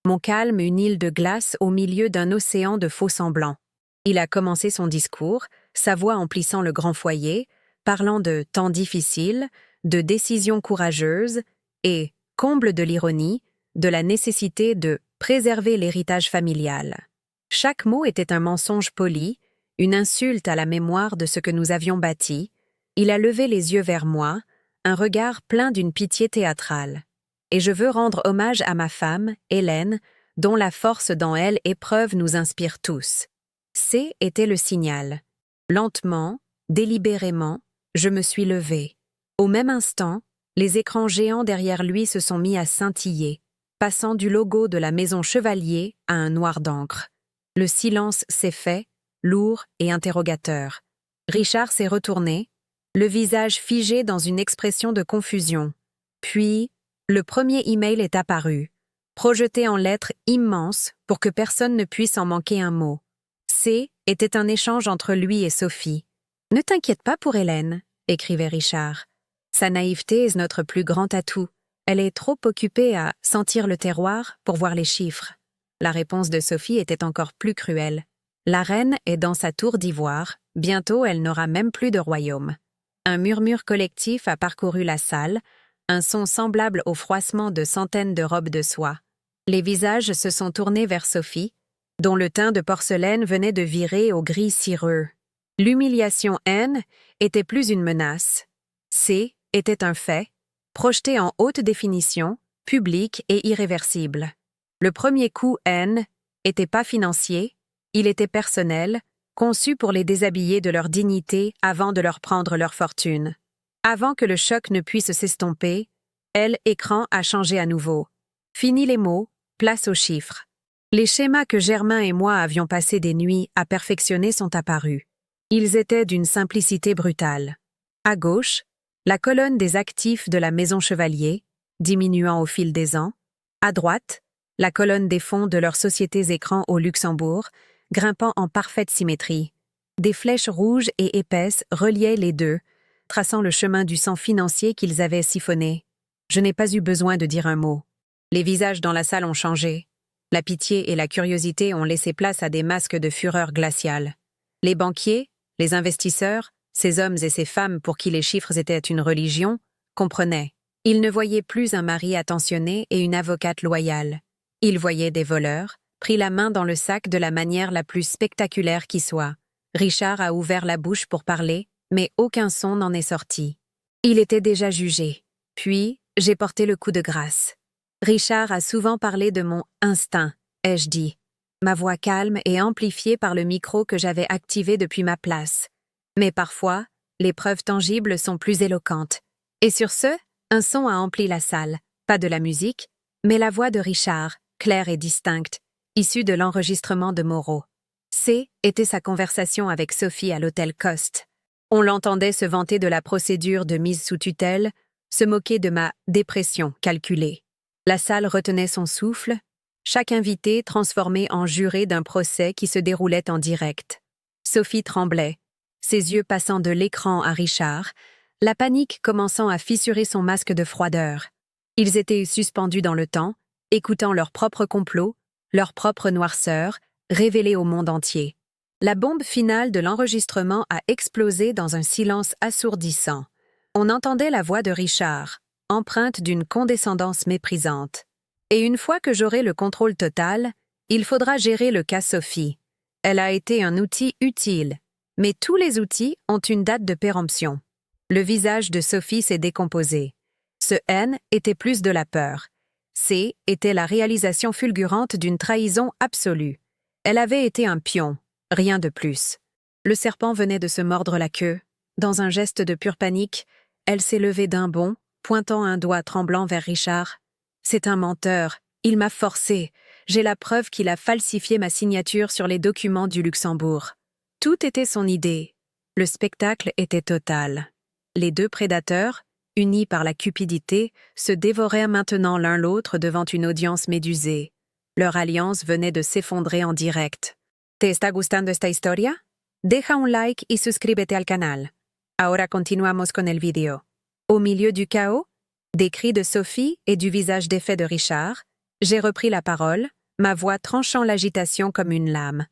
mon calme une île de glace au milieu d'un océan de faux-semblants. Il a commencé son discours, sa voix emplissant le grand foyer, parlant de temps difficiles, de décisions courageuses et, comble de l'ironie, de la nécessité de préserver l'héritage familial. Chaque mot était un mensonge poli, une insulte à la mémoire de ce que nous avions bâti. Il a levé les yeux vers moi, un regard plein d'une pitié théâtrale. Et je veux rendre hommage à ma femme, Hélène, dont la force dans elle épreuve nous inspire tous. C était le signal. Lentement, délibérément, je me suis levée. Au même instant, les écrans géants derrière lui se sont mis à scintiller, passant du logo de la maison Chevalier à un noir d'encre. Le silence s'est fait, lourd et interrogateur. Richard s'est retourné, le visage figé dans une expression de confusion. Puis, le premier email est apparu, projeté en lettres immenses pour que personne ne puisse en manquer un mot. C était un échange entre lui et Sophie. « Ne t'inquiète pas pour Hélène », écrivait Richard. Sa naïveté est notre plus grand atout. Elle est trop occupée à sentir le terroir pour voir les chiffres. La réponse de Sophie était encore plus cruelle. La reine est dans sa tour d'ivoire, bientôt elle n'aura même plus de royaume. Un murmure collectif a parcouru la salle, un son semblable au froissement de centaines de robes de soie. Les visages se sont tournés vers Sophie, dont le teint de porcelaine venait de virer au gris cireux. L'humiliation N était plus une menace. C était un fait, projeté en haute définition, public et irréversible. Le premier coup N était pas financier, il était personnel, conçu pour les déshabiller de leur dignité avant de leur prendre leur fortune. Avant que le choc ne puisse s'estomper, l'écran a changé à nouveau. Fini les mots, place aux chiffres. Les schémas que Germain et moi avions passé des nuits à perfectionner sont apparus. Ils étaient d'une simplicité brutale. À gauche, la colonne des actifs de la maison Chevalier, diminuant au fil des ans. À droite, la colonne des fonds de leurs sociétés écrans au Luxembourg, grimpant en parfaite symétrie. Des flèches rouges et épaisses reliaient les deux, traçant le chemin du sang financier qu'ils avaient siphonné. Je n'ai pas eu besoin de dire un mot. Les visages dans la salle ont changé. La pitié et la curiosité ont laissé place à des masques de fureur glaciale. Les banquiers, les investisseurs, ces hommes et ces femmes pour qui les chiffres étaient une religion, comprenaient. Ils ne voyaient plus un mari attentionné et une avocate loyale. Ils voyaient des voleurs, pris la main dans le sac de la manière la plus spectaculaire qui soit. Richard a ouvert la bouche pour parler, mais aucun son n'en est sorti. Il était déjà jugé. Puis, j'ai porté le coup de grâce. Richard a souvent parlé de mon « instinct », ai-je dit, ma voix calme et amplifiée par le micro que j'avais activé depuis ma place. Mais parfois, les preuves tangibles sont plus éloquentes. Et sur ce, un son a empli la salle, pas de la musique, mais la voix de Richard, claire et distincte, issue de l'enregistrement de Moreau. Était sa conversation avec Sophie à l'hôtel Coste. On l'entendait se vanter de la procédure de mise sous tutelle, se moquer de ma dépression calculée. La salle retenait son souffle, chaque invité transformé en juré d'un procès qui se déroulait en direct. Sophie tremblait, ses yeux passant de l'écran à Richard, la panique commençant à fissurer son masque de froideur. Ils étaient suspendus dans le temps, écoutant leur propre complot, leur propre noirceur, révélée au monde entier. La bombe finale de l'enregistrement a explosé dans un silence assourdissant. On entendait la voix de Richard, empreinte d'une condescendance méprisante. Et une fois que j'aurai le contrôle total, il faudra gérer le cas Sophie. Elle a été un outil utile, mais tous les outils ont une date de péremption. Le visage de Sophie s'est décomposé. Ce N était plus de la peur. C était la réalisation fulgurante d'une trahison absolue. Elle avait été un pion, rien de plus. Le serpent venait de se mordre la queue. Dans un geste de pure panique, elle s'est levée d'un bond, pointant un doigt tremblant vers Richard. « C'est un menteur. Il m'a forcé. J'ai la preuve qu'il a falsifié ma signature sur les documents du Luxembourg. » Tout était son idée. Le spectacle était total. Les deux prédateurs, unis par la cupidité, se dévoraient maintenant l'un l'autre devant une audience médusée. Leur alliance venait de s'effondrer en direct. ¿Te está gustando esta historia? Deja un like y suscríbete al canal. Ahora continuamos con el video. Au milieu du chaos, des cris de Sophie et du visage défait de Richard, j'ai repris la parole, ma voix tranchant l'agitation comme une lame.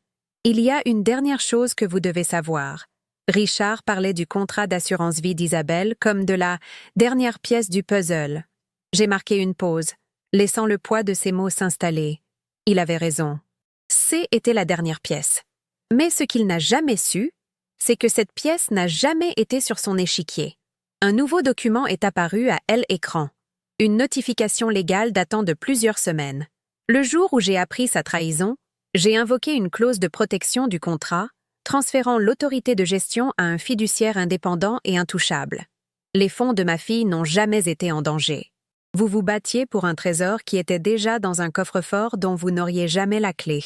Il y a une dernière chose que vous devez savoir. Richard parlait du contrat d'assurance vie d'Isabelle comme de la dernière pièce du puzzle. J'ai marqué une pause, laissant le poids de ses mots s'installer. Il avait raison. C était la dernière pièce. Mais ce qu'il n'a jamais su, c'est que cette pièce n'a jamais été sur son échiquier. Un nouveau document est apparu à l'écran. Une notification légale datant de plusieurs semaines. Le jour où j'ai appris sa trahison, j'ai invoqué une clause de protection du contrat, transférant l'autorité de gestion à un fiduciaire indépendant et intouchable. Les fonds de ma fille n'ont jamais été en danger. Vous vous battiez pour un trésor qui était déjà dans un coffre-fort dont vous n'auriez jamais la clé.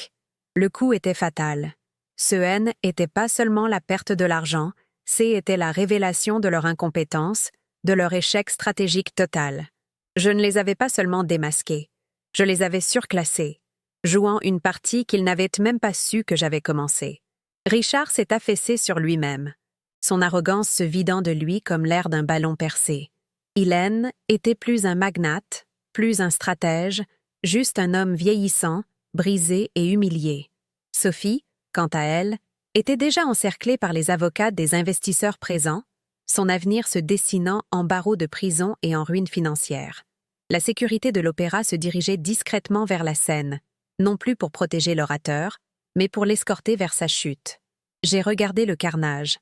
Le coup était fatal. Ce N était pas seulement la perte de l'argent, était la révélation de leur incompétence, de leur échec stratégique total. Je ne les avais pas seulement démasqués, je les avais surclassés, jouant une partie qu'ils n'avaient même pas su que j'avais commencé. Richard s'est affaissé sur lui-même, son arrogance se vidant de lui comme l'air d'un ballon percé. Hélène était plus un magnate, plus un stratège, juste un homme vieillissant, brisé et humilié. Sophie, quant à elle, était déjà encerclée par les avocats des investisseurs présents, son avenir se dessinant en barreaux de prison et en ruine financière. La sécurité de l'opéra se dirigeait discrètement vers la scène, non plus pour protéger l'orateur, mais pour l'escorter vers sa chute. J'ai regardé le carnage,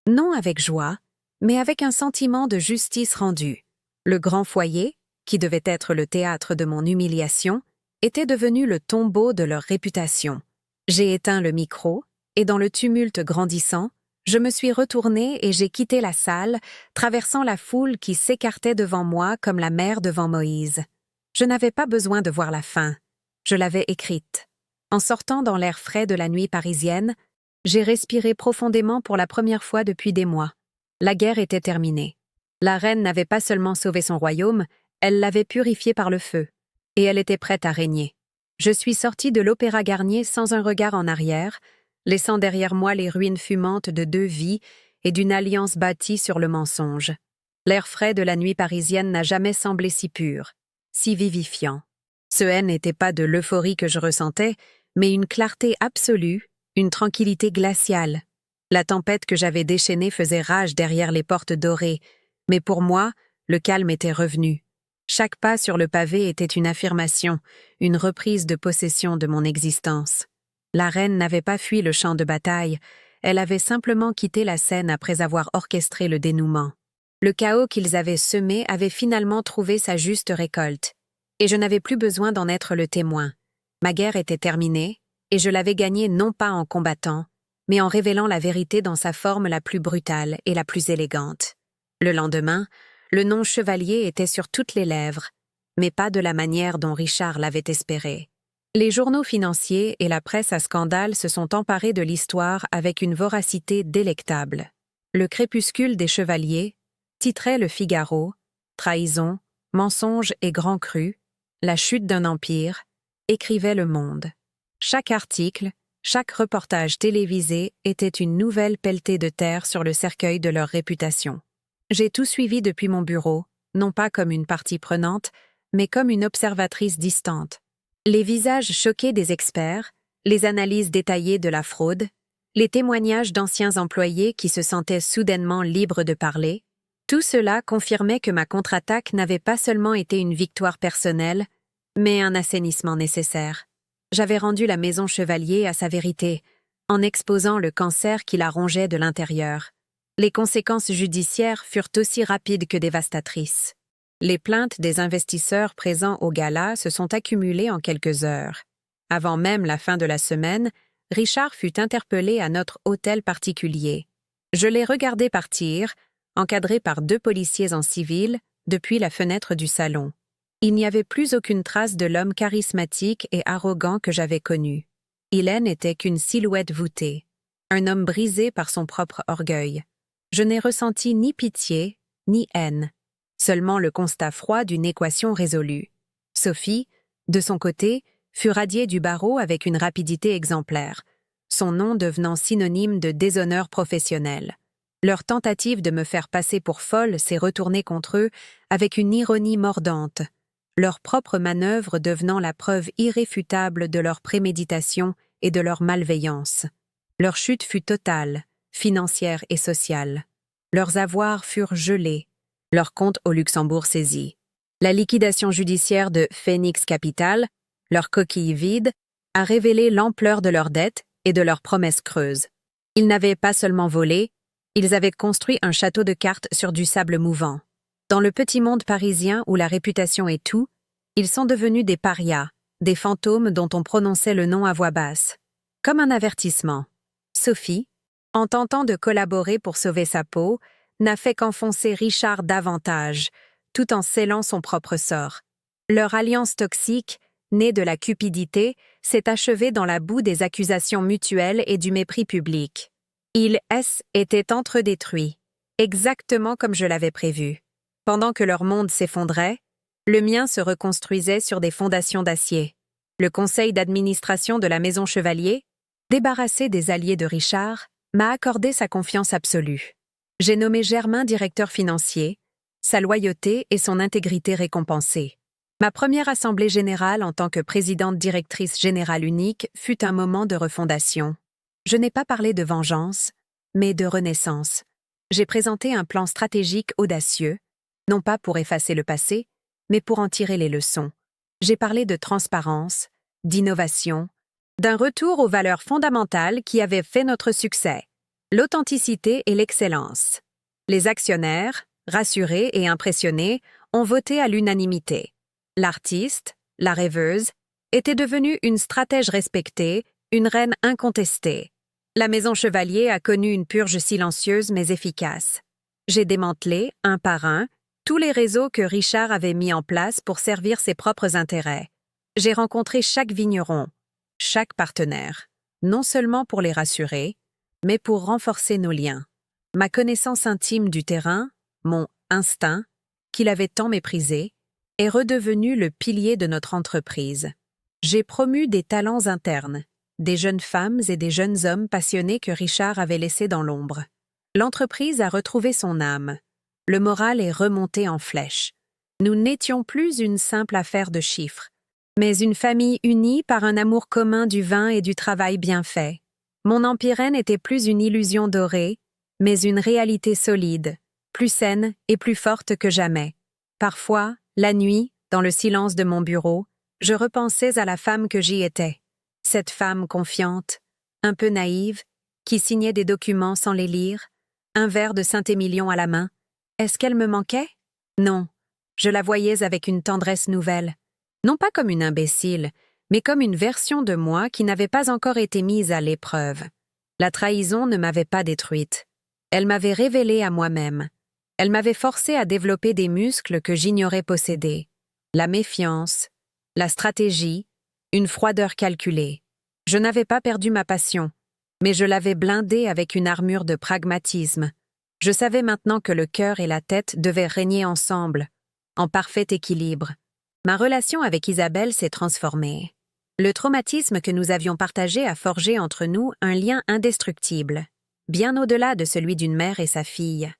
non avec joie, mais avec un sentiment de justice rendue. Le grand foyer, qui devait être le théâtre de mon humiliation, était devenu le tombeau de leur réputation. J'ai éteint le micro, et dans le tumulte grandissant, je me suis retournée et j'ai quitté la salle, traversant la foule qui s'écartait devant moi comme la mer devant Moïse. Je n'avais pas besoin de voir la fin. Je l'avais écrite. En sortant dans l'air frais de la nuit parisienne, j'ai respiré profondément pour la première fois depuis des mois. La guerre était terminée. La reine n'avait pas seulement sauvé son royaume, Elle l'avait purifiée par le feu, et elle était prête à régner. Je suis sortie de l'Opéra Garnier sans un regard en arrière, laissant derrière moi les ruines fumantes de 2 vies et d'une alliance bâtie sur le mensonge. L'air frais de la nuit parisienne n'a jamais semblé si pur, si vivifiant. Ce haine n'était pas de l'euphorie que je ressentais, mais une clarté absolue, une tranquillité glaciale. La tempête que j'avais déchaînée faisait rage derrière les portes dorées, mais pour moi, le calme était revenu. Chaque pas sur le pavé était une affirmation, une reprise de possession de mon existence. La reine n'avait pas fui le champ de bataille, elle avait simplement quitté la scène après avoir orchestré le dénouement. Le chaos qu'ils avaient semé avait finalement trouvé sa juste récolte, et je n'avais plus besoin d'en être le témoin. Ma guerre était terminée, et je l'avais gagnée non pas en combattant, mais en révélant la vérité dans sa forme la plus brutale et la plus élégante. Le lendemain, le nom chevalier était sur toutes les lèvres, mais pas de la manière dont Richard l'avait espéré. Les journaux financiers et la presse à scandale se sont emparés de l'histoire avec une voracité délectable. Le crépuscule des chevaliers titrait Le Figaro, trahison, mensonge et grand cru, la chute d'un empire, écrivait Le Monde. Chaque article, chaque reportage télévisé était une nouvelle pelletée de terre sur le cercueil de leur réputation. J'ai tout suivi depuis mon bureau, non pas comme une partie prenante, mais comme une observatrice distante. Les visages choqués des experts, les analyses détaillées de la fraude, les témoignages d'anciens employés qui se sentaient soudainement libres de parler, tout cela confirmait que ma contre-attaque n'avait pas seulement été une victoire personnelle, mais un assainissement nécessaire. J'avais rendu la maison Chevalier à sa vérité, en exposant le cancer qui la rongeait de l'intérieur. Les conséquences judiciaires furent aussi rapides que dévastatrices. Les plaintes des investisseurs présents au gala se sont accumulées en quelques heures. Avant même la fin de la semaine, Richard fut interpellé à notre hôtel particulier. Je l'ai regardé partir, encadré par 2 policiers en civil, depuis la fenêtre du salon. Il n'y avait plus aucune trace de l'homme charismatique et arrogant que j'avais connu. Il n'était qu'une silhouette voûtée, un homme brisé par son propre orgueil. Je n'ai ressenti ni pitié, ni haine, seulement le constat froid d'une équation résolue. Sophie, de son côté, fut radiée du barreau avec une rapidité exemplaire, son nom devenant synonyme de déshonneur professionnel. Leur tentative de me faire passer pour folle s'est retournée contre eux avec une ironie mordante, leur propre manœuvre devenant la preuve irréfutable de leur préméditation et de leur malveillance. Leur chute fut totale, financière et sociale. Leurs avoirs furent gelés, leurs comptes au Luxembourg saisis. La liquidation judiciaire de Phoenix Capital, leur coquille vide, a révélé l'ampleur de leurs dettes et de leurs promesses creuses. Ils n'avaient pas seulement volé, ils avaient construit un château de cartes sur du sable mouvant. Dans le petit monde parisien où la réputation est tout, ils sont devenus des parias, des fantômes dont on prononçait le nom à voix basse. Comme un avertissement. Sophie, en tentant de collaborer pour sauver sa peau, n'a fait qu'enfoncer Richard davantage, tout en scellant son propre sort. Leur alliance toxique, née de la cupidité, s'est achevée dans la boue des accusations mutuelles et du mépris public. Ils étaient entredétruits, exactement comme je l'avais prévu. Pendant que leur monde s'effondrait, le mien se reconstruisait sur des fondations d'acier. Le conseil d'administration de la Maison Chevalier, débarrassé des alliés de Richard, m'a accordé sa confiance absolue. J'ai nommé Germain directeur financier, sa loyauté et son intégrité récompensées. Ma première assemblée générale en tant que présidente directrice générale unique fut un moment de refondation. Je n'ai pas parlé de vengeance, mais de renaissance. J'ai présenté un plan stratégique audacieux, non pas pour effacer le passé, mais pour en tirer les leçons. J'ai parlé de transparence, d'innovation, d'un retour aux valeurs fondamentales qui avaient fait notre succès, l'authenticité et l'excellence. Les actionnaires, rassurés et impressionnés, ont voté à l'unanimité. L'artiste, la rêveuse, était devenue une stratège respectée, une reine incontestée. La Maison Chevalier a connu une purge silencieuse mais efficace. J'ai démantelé, un par un, tous les réseaux que Richard avait mis en place pour servir ses propres intérêts. J'ai rencontré chaque vigneron, chaque partenaire, non seulement pour les rassurer, mais pour renforcer nos liens. Ma connaissance intime du terrain, mon instinct, qu'il avait tant méprisé, est redevenu le pilier de notre entreprise. J'ai promu des talents internes, des jeunes femmes et des jeunes hommes passionnés que Richard avait laissés dans l'ombre. L'entreprise a retrouvé son âme. Le moral est remonté en flèche. Nous n'étions plus une simple affaire de chiffres, mais une famille unie par un amour commun du vin et du travail bien fait. Mon empire n'était plus une illusion dorée, mais une réalité solide, plus saine et plus forte que jamais. Parfois, la nuit, dans le silence de mon bureau, je repensais à la femme que j'y étais. Cette femme confiante, un peu naïve, qui signait des documents sans les lire, un verre de Saint-Émilion à la main. Est-ce qu'elle me manquait? Non. Je la voyais avec une tendresse nouvelle. Non pas comme une imbécile, mais comme une version de moi qui n'avait pas encore été mise à l'épreuve. La trahison ne m'avait pas détruite. Elle m'avait révélée à moi-même. Elle m'avait forcé à développer des muscles que j'ignorais posséder. La méfiance, la stratégie, une froideur calculée. Je n'avais pas perdu ma passion, mais je l'avais blindée avec une armure de pragmatisme. Je savais maintenant que le cœur et la tête devaient régner ensemble, en parfait équilibre. Ma relation avec Isabelle s'est transformée. Le traumatisme que nous avions partagé a forgé entre nous un lien indestructible, bien au-delà de celui d'une mère et sa fille.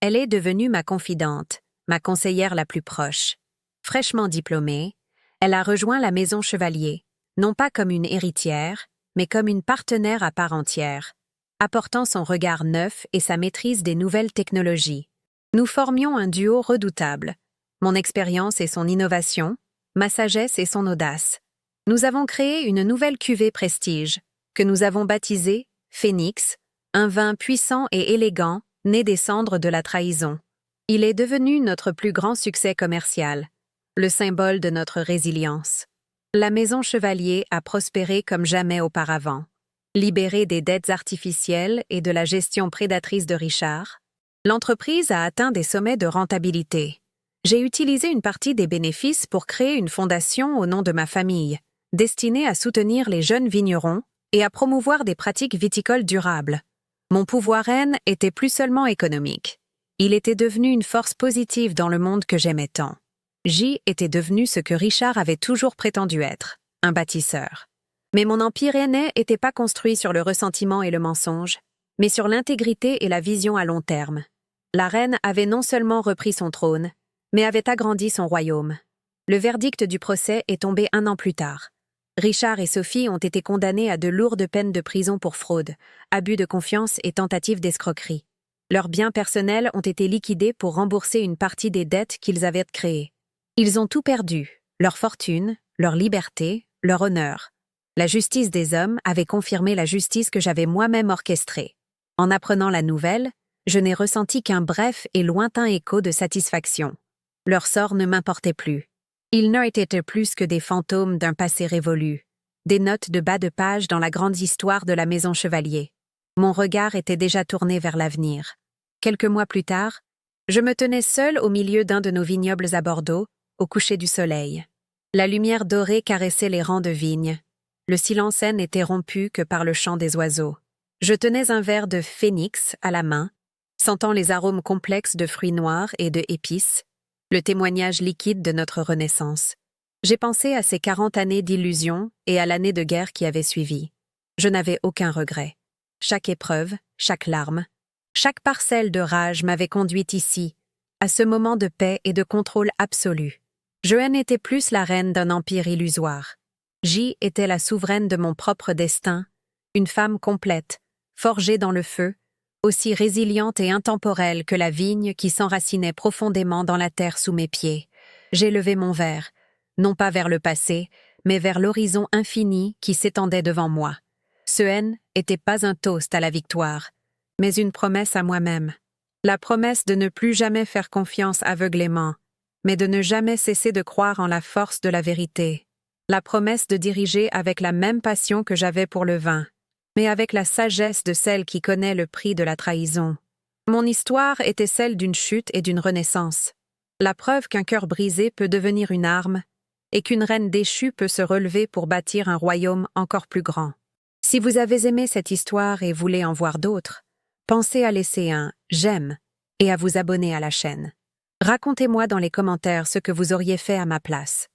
Elle est devenue ma confidente, ma conseillère la plus proche. Fraîchement diplômée, elle a rejoint la Maison Chevalier, non pas comme une héritière, mais comme une partenaire à part entière, apportant son regard neuf et sa maîtrise des nouvelles technologies. Nous formions un duo redoutable. Mon expérience et son innovation, ma sagesse et son audace. Nous avons créé une nouvelle cuvée prestige, que nous avons baptisée Phénix, un vin puissant et élégant, né des cendres de la trahison. Il est devenu notre plus grand succès commercial, le symbole de notre résilience. La Maison Chevalier a prospéré comme jamais auparavant. Libérée des dettes artificielles et de la gestion prédatrice de Richard, l'entreprise a atteint des sommets de rentabilité. J'ai utilisé une partie des bénéfices pour créer une fondation au nom de ma famille, destinée à soutenir les jeunes vignerons et à promouvoir des pratiques viticoles durables. Mon pouvoir N était plus seulement économique. Il était devenu une force positive dans le monde que j'aimais tant. J était devenu ce que Richard avait toujours prétendu être, un bâtisseur. Mais mon empire n'était pas construit sur le ressentiment et le mensonge, mais sur l'intégrité et la vision à long terme. La reine avait non seulement repris son trône, mais avait agrandi son royaume. Le verdict du procès est tombé 1 an plus tard. Richard et Sophie ont été condamnés à de lourdes peines de prison pour fraude, abus de confiance et tentative d'escroquerie. Leurs biens personnels ont été liquidés pour rembourser une partie des dettes qu'ils avaient créées. Ils ont tout perdu, leur fortune, leur liberté, leur honneur. La justice des hommes avait confirmé la justice que j'avais moi-même orchestrée. En apprenant la nouvelle, je n'ai ressenti qu'un bref et lointain écho de satisfaction. Leur sort ne m'importait plus. Ils n'étaient plus que des fantômes d'un passé révolu, des notes de bas de page dans la grande histoire de la Maison Chevalier. Mon regard était déjà tourné vers l'avenir. Quelques mois plus tard, je me tenais seule au milieu d'un de nos vignobles à Bordeaux, au coucher du soleil. La lumière dorée caressait les rangs de vignes. Le silence n'était rompu que par le chant des oiseaux. Je tenais un verre de Phénix à la main, sentant les arômes complexes de fruits noirs et de épices, le témoignage liquide de notre renaissance. J'ai pensé à ces 40 années d'illusion et à l'année de guerre qui avait suivi. Je n'avais aucun regret. Chaque épreuve, chaque larme, chaque parcelle de rage m'avait conduite ici, à ce moment de paix et de contrôle absolu. Je n'étais plus la reine d'un empire illusoire. J était la souveraine de mon propre destin, une femme complète, forgée dans le feu, aussi résiliente et intemporelle que la vigne qui s'enracinait profondément dans la terre sous mes pieds. J'ai levé mon verre, non pas vers le passé, mais vers l'horizon infini qui s'étendait devant moi. Ce N n'était pas un toast à la victoire, mais une promesse à moi-même. La promesse de ne plus jamais faire confiance aveuglément, mais de ne jamais cesser de croire en la force de la vérité. La promesse de diriger avec la même passion que j'avais pour le vin, mais avec la sagesse de celle qui connaît le prix de la trahison. Mon histoire était celle d'une chute et d'une renaissance. La preuve qu'un cœur brisé peut devenir une arme, et qu'une reine déchue peut se relever pour bâtir un royaume encore plus grand. Si vous avez aimé cette histoire et voulez en voir d'autres, pensez à laisser un « j'aime » et à vous abonner à la chaîne. Racontez-moi dans les commentaires ce que vous auriez fait à ma place.